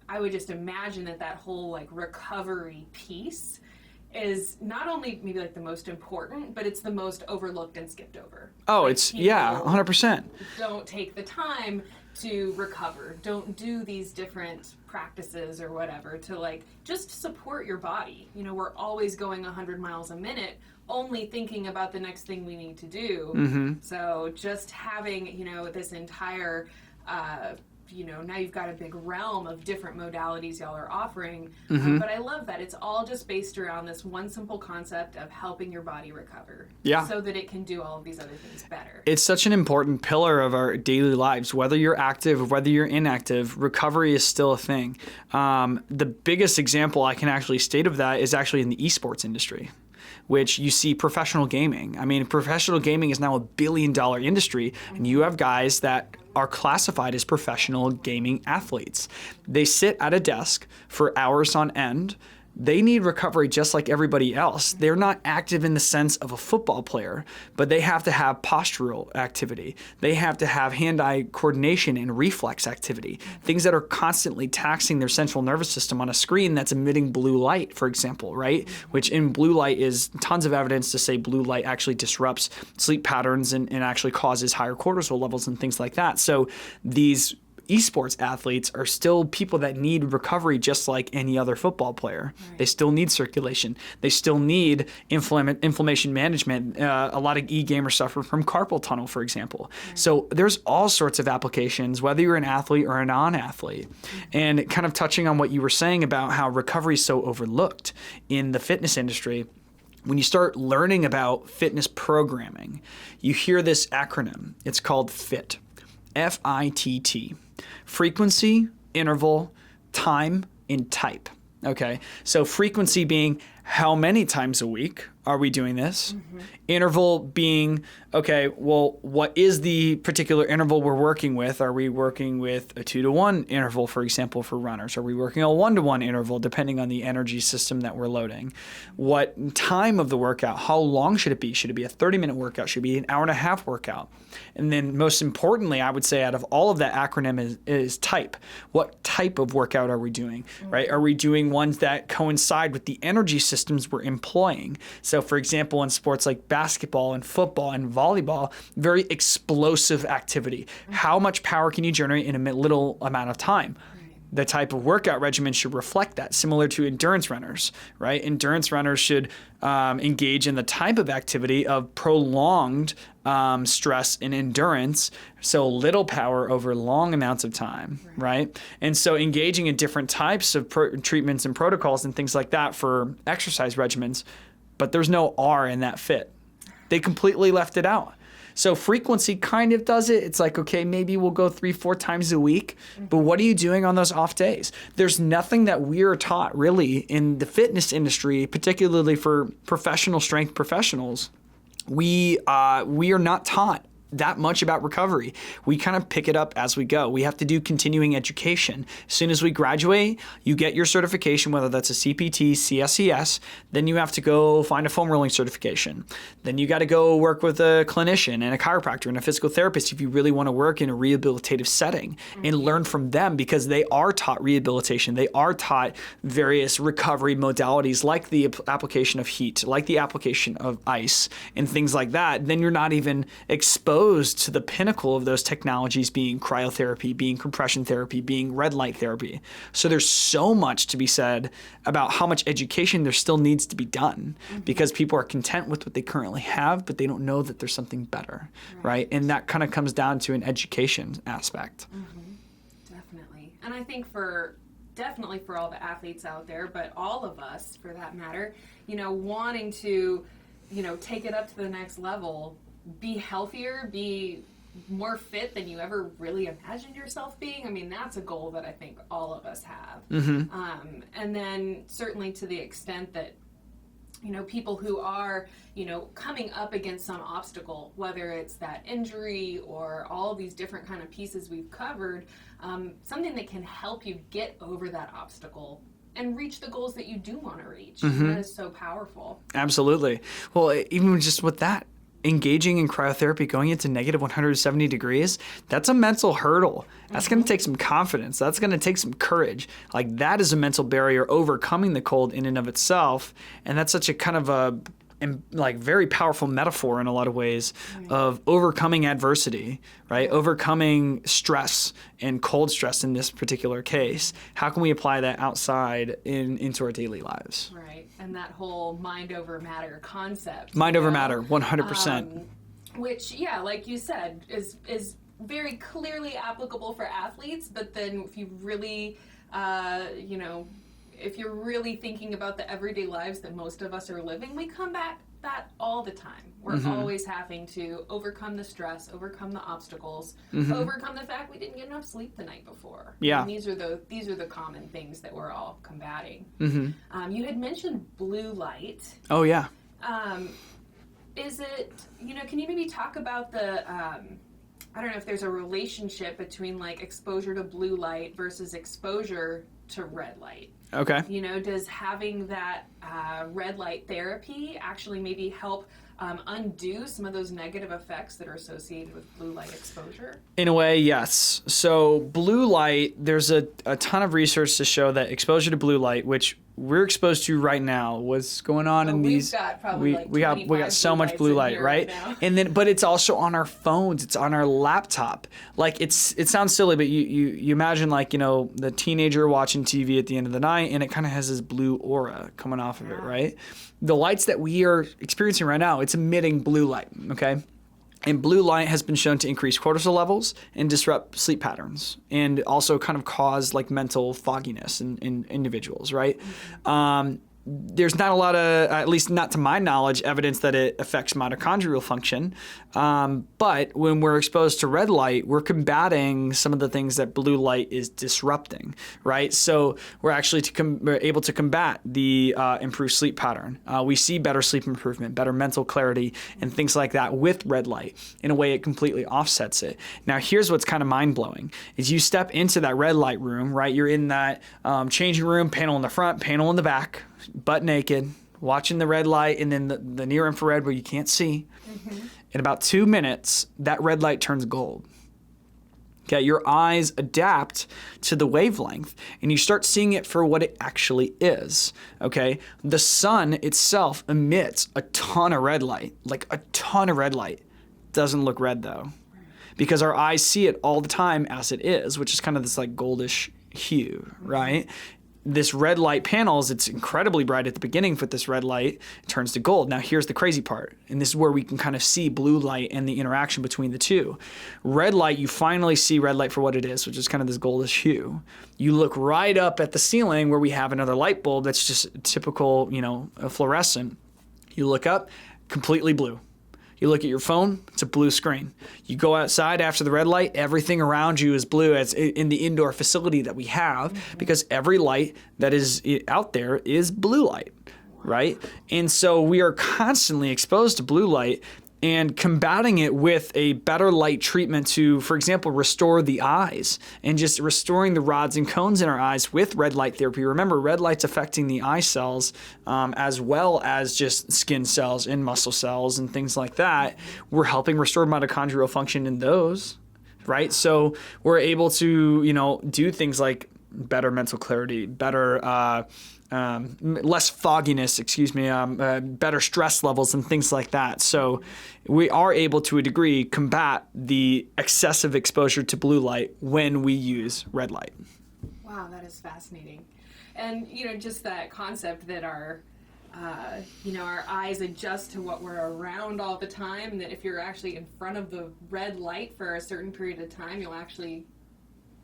I would just imagine that whole recovery piece is not only maybe the most important, but it's the most overlooked and skipped over. Oh, it's 100%. Don't take the time to recover. Don't do these different practices or whatever to just support your body. We're always going 100 miles a minute only thinking about the next thing we need to do. Mm-hmm. So just having, this entire, now you've got a big realm of different modalities y'all are offering. Mm-hmm. But I love that it's all just based around this one simple concept of helping your body recover. Yeah. So that it can do all of these other things better. It's such an important pillar of our daily lives. Whether you're active or whether you're inactive, recovery is still a thing. The biggest example I can actually state of that is actually in the esports industry, which you see professional gaming. I mean, professional gaming is now $1 billion industry, and you have guys that are classified as professional gaming athletes. They sit at a desk for hours on end. They need recovery just like everybody else. They're not active in the sense of a football player, but they have to have postural activity. They have to have hand-eye coordination and reflex activity, things that are constantly taxing their central nervous system on a screen that's emitting blue light, for example, right? Which in blue light is tons of evidence to say blue light actually disrupts sleep patterns and actually causes higher cortisol levels and things like that. So these esports athletes are still people that need recovery just like any other football player. Right. They still need circulation. They still need inflammation management. A lot of e-gamers suffer from carpal tunnel, for example. Right. So there's all sorts of applications, whether you're an athlete or a non-athlete. And kind of touching on what you were saying about how recovery is so overlooked in the fitness industry, when you start learning about fitness programming, you hear this acronym. It's called FIT. FITT. Frequency, interval, time, and type. Okay, so frequency being how many times a week are we doing this? Mm-hmm. Interval being, okay, well, what is the particular interval we're working with? Are we working with a 2-to-1 interval, for example, for runners? Are we working a 1-to-1 interval, depending on the energy system that we're loading? What time of the workout? How long should it be? Should it be a 30-minute workout? Should it be an hour-and-a-half workout? And then most importantly, I would say out of all of that acronym is type. What type of workout are we doing, right? Are we doing ones that coincide with the energy systems we're employing? So for example, in sports like basketball and football and volleyball, very explosive activity. How much power can you generate in a little amount of time? The type of workout regimen should reflect that, similar to endurance runners, right? Endurance runners should engage in the type of activity of prolonged stress and endurance, so little power over long amounts of time, right? And so engaging in different types of treatments and protocols and things like that for exercise regimens, but there's no R in that FIT. They completely left it out. So frequency kind of does it. It's like, okay, maybe we'll go 3-4 times a week, but what are you doing on those off days? There's nothing that we are taught really in the fitness industry, particularly for professional strength professionals. We are not taught that much about recovery. We kind of pick it up as we go. We have to do continuing education. As soon as we graduate, you get your certification, whether that's a CPT, CSCS, then you have to go find a foam rolling certification. Then you got to go work with a clinician and a chiropractor and a physical therapist if you really want to work in a rehabilitative setting and learn from them, because they are taught rehabilitation. They are taught various recovery modalities like the application of heat, like the application of ice and things like that. Then you're not even exposed to the pinnacle of those technologies, being cryotherapy, being compression therapy, being red light therapy. So there's so much to be said about how much education there still needs to be done, because people are content with what they currently have, but they don't know that there's something better, right? And that kind of comes down to an education aspect. Definitely. And I think definitely for all the athletes out there, but all of us for that matter, wanting to, take it up to the next level, be healthier, be more fit than you ever really imagined yourself being. I mean, that's a goal that I think all of us have. And then certainly to the extent that, people who are, coming up against some obstacle, whether it's that injury or all these different kind of pieces we've covered, something that can help you get over that obstacle and reach the goals that you do want to reach. That is so powerful. Absolutely. Well, even just with that, engaging in cryotherapy, going into negative 170 degrees, that's a mental hurdle. That's going to take some confidence. That's going to take some courage. Like, that is a mental barrier, overcoming the cold in and of itself. And that's such a kind of like very powerful metaphor in a lot of ways of overcoming adversity, right? Overcoming stress and cold stress in this particular case. How can we apply that outside into our daily lives? Right. And that whole mind over matter concept. Mind over matter, 100%. Which, yeah, like you said, is very clearly applicable for athletes, but then if you really, if you're really thinking about the everyday lives that most of us are living, we combat that all the time. We're always having to overcome the stress, overcome the obstacles, overcome the fact we didn't get enough sleep the night before. Yeah. And these are the common things that we're all combating. You had mentioned blue light. Oh, yeah. Is it, can you maybe talk about the, I don't know if there's a relationship between like exposure to blue light versus exposure to red light. Okay. Does having that red light therapy actually maybe help undo some of those negative effects that are associated with blue light exposure? In a way, yes. So blue light, there's a ton of research to show that exposure to blue light, which we're exposed to right now, what's going on in these. Got probably we got so much blue light, right? And then, but it's also on our phones, it's on our laptop. Like it sounds silly, but you imagine like the teenager watching TV at the end of the night, and it kind of has this blue aura coming off of it, right? The lights that we are experiencing right now, it's emitting blue light, okay? And blue light has been shown to increase cortisol levels and disrupt sleep patterns, and also kind of cause like mental fogginess in individuals, right? There's not a lot of, at least not to my knowledge, evidence that it affects mitochondrial function. But when we're exposed to red light, we're combating some of the things that blue light is disrupting, right? So we're actually we're able to combat the improved sleep pattern. We see better sleep improvement, better mental clarity, and things like that with red light. In a way, it completely offsets it. Now, here's what's kind of mind-blowing, is you step into that red light room, right? You're in that changing room, panel in the front, panel in the back, butt naked, watching the red light, and then the near infrared where you can't see. In about 2 minutes, that red light turns gold. Okay, your eyes adapt to the wavelength, and you start seeing it for what it actually is. Okay, the sun itself emits a ton of red light, like a ton of red light. Doesn't look red though, because our eyes see it all the time as it is, which is kind of this like goldish hue, right? This red light panels, it's incredibly bright at the beginning with this red light, it turns to gold. Now here's the crazy part, and this is where we can kind of see blue light and the interaction between the two. Red light, you finally see red light for what it is, which is kind of this goldish hue. You look right up at the ceiling where we have another light bulb that's just typical, a fluorescent. You look up, completely blue. You look at your phone, it's a blue screen. You go outside after the red light, everything around you is blue as in the indoor facility that we have, because every light that is out there is blue light, right? And so we are constantly exposed to blue light, and combating it with a better light treatment to, for example, restore the eyes, and just restoring the rods and cones in our eyes with red light therapy. Remember, red light's affecting the eye cells as well as just skin cells and muscle cells and things like that. We're helping restore mitochondrial function in those, right? So we're able to, do things like better mental clarity, better less fogginess, better stress levels and things like that. So we are able to a degree combat the excessive exposure to blue light when we use red light. Wow, that is fascinating. And, just that concept that our eyes adjust to what we're around all the time, that if you're actually in front of the red light for a certain period of time,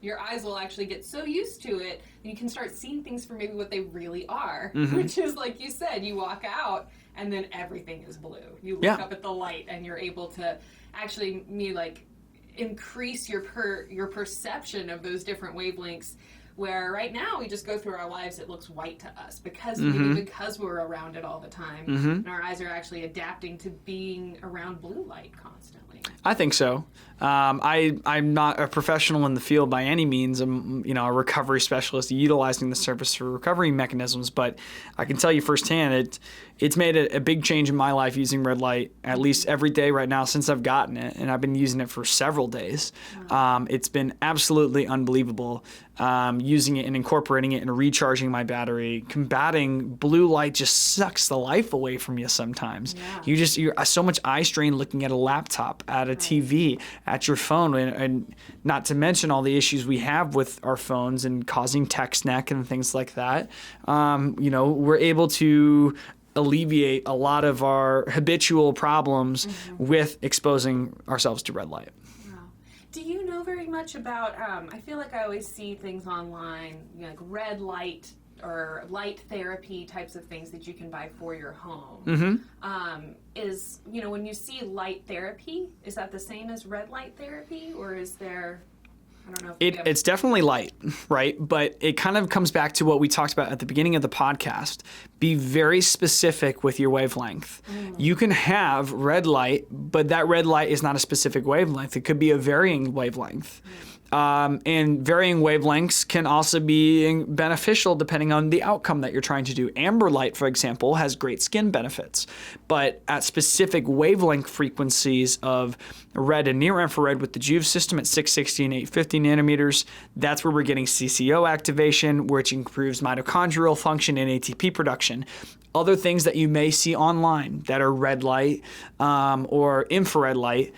your eyes will actually get so used to it, and you can start seeing things for maybe what they really are, which is, like you said, you walk out and then everything is blue. You look up at the light and you're able to actually increase your perception of those different wavelengths, where right now we just go through our lives, it looks white to us because we're around it all the time, and our eyes are actually adapting to being around blue light constantly. I think so. I'm not a professional in the field by any means. I'm, a recovery specialist utilizing the service for recovery mechanisms, but I can tell you firsthand, it's made a big change in my life using red light at least every day right now since I've gotten it, and I've been using it for several days. It's been absolutely unbelievable using it and incorporating it and recharging my battery. Combating blue light just sucks the life away from you sometimes. Yeah. You're so much eye strain looking at a laptop, at a TV, at your phone, and not to mention all the issues we have with our phones and causing text neck and things like that. We're able to alleviate a lot of our habitual problems with exposing ourselves to red light. Wow. Do you know very much about, I feel like I always see things online, like red light or light therapy types of things that you can buy for your home. When you see light therapy, is that the same as red light therapy, or is there... I don't know it's definitely light, right? But it kind of comes back to what we talked about at the beginning of the podcast. Be very specific with your wavelength. You can have red light, but that red light is not a specific wavelength. It could be a varying wavelength. And varying wavelengths can also be beneficial depending on the outcome that you're trying to do. Amber light, for example, has great skin benefits, but at specific wavelength frequencies of red and near infrared with the Juve system at 660 and 850 nanometers, that's where we're getting CCO activation, which improves mitochondrial function and ATP production. Other things that you may see online that are red light or infrared light,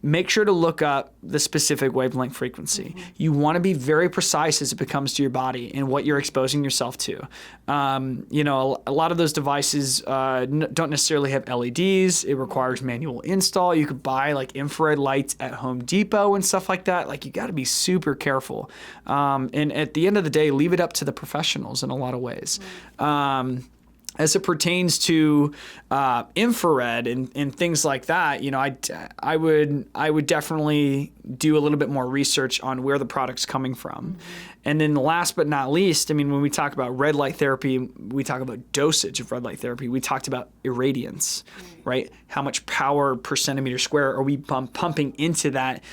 make sure to look up the specific wavelength frequency. You want to be very precise as it comes to your body and what you're exposing yourself to. A lot of those devices don't necessarily have LEDs. It requires manual install. You could buy like infrared lights at Home Depot and stuff like that. Like, you got to be super careful. And at the end of the day, leave it up to the professionals in a lot of ways. As it pertains to infrared and things like that, I would definitely do a little bit more research on where the product's coming from. And then last but not least, when we talk about red light therapy, we talk about dosage of red light therapy. We talked about irradiance, right? How much power per centimeter square are we pumping into that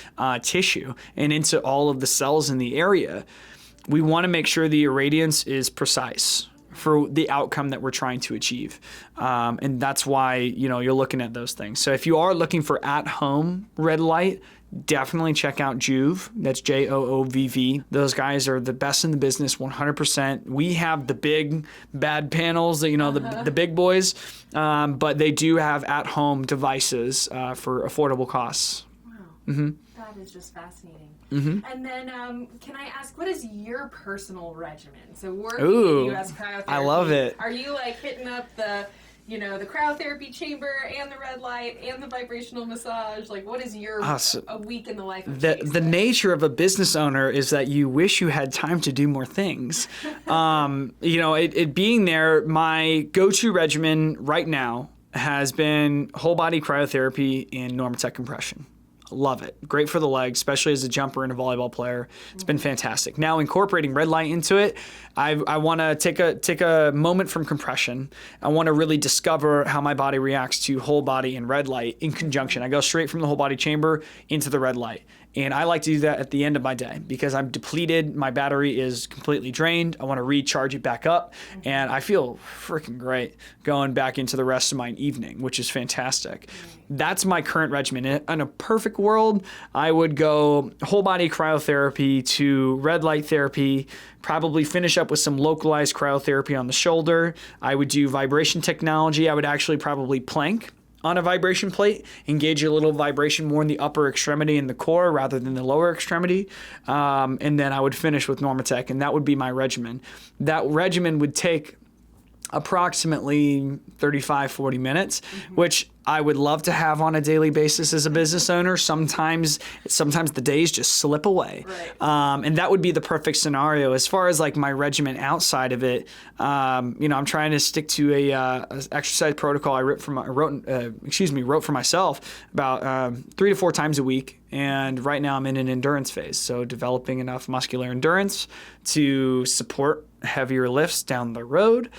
tissue and into all of the cells in the area? We want to make sure the irradiance is precise for the outcome that we're trying to achieve. And that's why, you're looking at those things. So if you are looking for at-home red light, definitely check out Juve. That's JOOVV. Those guys are the best in the business, 100%. We have the big bad panels, the big boys, but they do have at-home devices for affordable costs. Wow. That is just fascinating. And then, can I ask, what is your personal regimen? So working in U.S. cryotherapy, I love it. Are you like hitting up the cryotherapy chamber and the red light and the vibrational massage? Like, what is your a week in the life of the nature of a business owner is that you wish you had time to do more things. It being there, my go-to regimen right now has been whole body cryotherapy and Norma compression. Love it. Great for the legs, especially as a jumper and a volleyball player. It's been fantastic. Now incorporating red light into it, I want to take a moment from compression. I want to really discover how my body reacts to whole body and red light in conjunction. I go straight from the whole body chamber into the red light. And I like to do that at the end of my day because I'm depleted. My battery is completely drained. I want to recharge it back up. And I feel freaking great going back into the rest of my evening, which is fantastic. That's my current regimen. In a perfect world, I would go whole body cryotherapy to red light therapy, probably finish up with some localized cryotherapy on the shoulder. I would do vibration technology. I would actually probably plank on a vibration plate, engage a little vibration more in the upper extremity and the core rather than the lower extremity. And then I would finish with Normatec, and that would be my regimen. That regimen would take approximately 35, 40 minutes, which I would love to have on a daily basis as a business owner. Sometimes the days just slip away. Right. And that would be the perfect scenario. As far as like my regimen outside of it, I'm trying to stick to a exercise protocol I wrote for myself about 3 to 4 times a week. And right now I'm in an endurance phase. So developing enough muscular endurance to support heavier lifts down the road,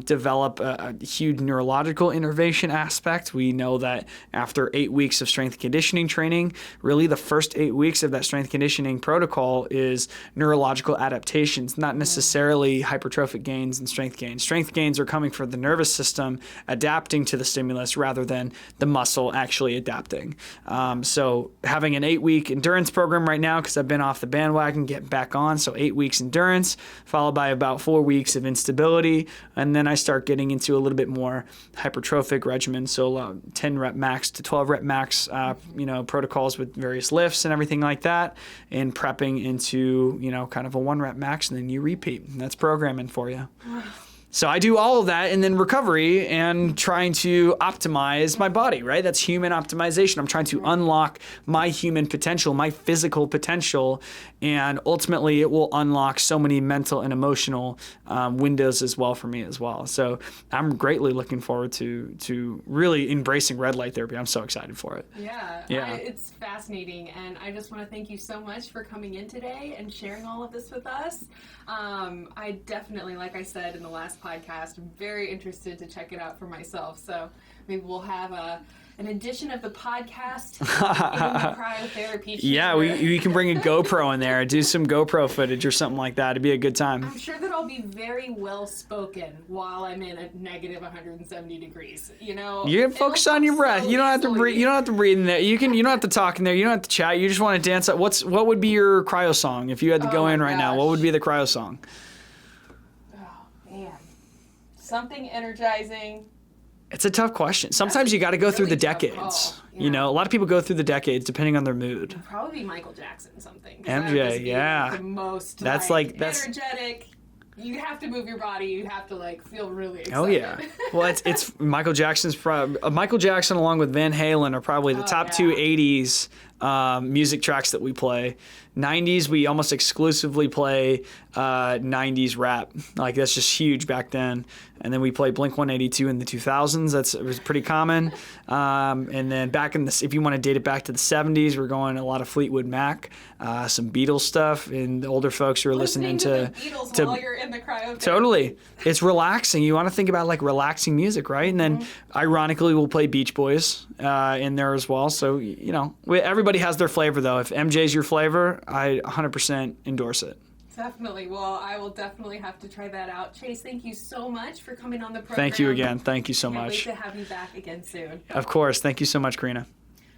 develop a huge neurological innervation aspect effect. We know that after 8 weeks of strength conditioning training, really the first 8 weeks of that strength conditioning protocol is neurological adaptations, not necessarily hypertrophic gains and strength gains. Strength gains are coming from the nervous system adapting to the stimulus rather than the muscle actually adapting. So having an 8-week endurance program right now, because I've been off the bandwagon, get back on. So 8 weeks endurance, followed by about 4 weeks of instability. And then I start getting into a little bit more hypertrophic regimen. So 10 rep max to 12 rep max, protocols with various lifts and everything like that, and prepping into, kind of a 1 rep max, and then you repeat. And that's programming for you. So I do all of that, and then recovery and trying to optimize my body, right? That's human optimization. I'm trying to unlock my human potential, my physical potential, and ultimately it will unlock so many mental and emotional windows as well for me as well. So I'm greatly looking forward to really embracing red light therapy. I'm so excited for it. Yeah. It's fascinating, and I just want to thank you so much for coming in today and sharing all of this with us. I definitely, like I said in the last podcast, I'm very interested to check it out for myself. So maybe we'll have an edition of the podcast in the cryotherapy. Yeah, we can bring a GoPro in there, do some GoPro footage or something like that. It'd be a good time. I'm sure that I'll be very well spoken while I'm in a negative 170 degrees. You focus on your breath. You don't have to breathe. You don't have to breathe in there. You don't have to talk in there. You don't have to chat. You just want to dance. What would be your cryo song if you had to go in right now? What would be the cryo song? Oh man, something energizing. It's a tough question. Sometimes you got to go through the decades. A lot of people go through the decades depending on their mood. It'd probably be Michael Jackson something. MJ, yeah. The most that's energetic. You have to move your body. You have to feel really excited. Oh yeah. Well, it's Michael Jackson's. Michael Jackson along with Van Halen are probably the top two 80s music tracks that we play. 90s, we almost exclusively play 90s rap. That's just huge back then. And then we play Blink-182 in the 2000s. It was pretty common. And then back if you want to date it back to the 70s, we're going a lot of Fleetwood Mac, some Beatles stuff, and the older folks who are listening to the Beatles while you're in the cryotherapy. Totally. It's relaxing. You want to think about relaxing music, right? And then ironically, we'll play Beach Boys in there as well. So, everybody has their flavor though. If MJ's your flavor, I 100% endorse it. Definitely. Well, I will definitely have to try that out. Chase, thank you so much for coming on the program. Thank you again. Thank you so much. Can't wait to have you back again soon. Of course. Thank you so much, Karina.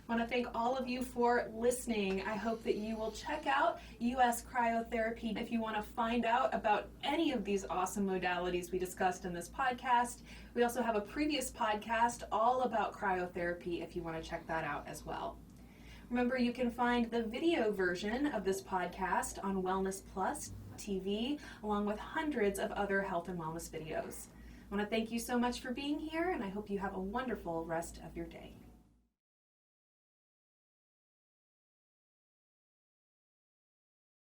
I want to thank all of you for listening. I hope that you will check out US Cryotherapy if you want to find out about any of these awesome modalities we discussed in this podcast. We also have a previous podcast all about cryotherapy if you want to check that out as well. Remember, you can find the video version of this podcast on Wellness Plus TV, along with hundreds of other health and wellness videos. I want to thank you so much for being here, and I hope you have a wonderful rest of your day.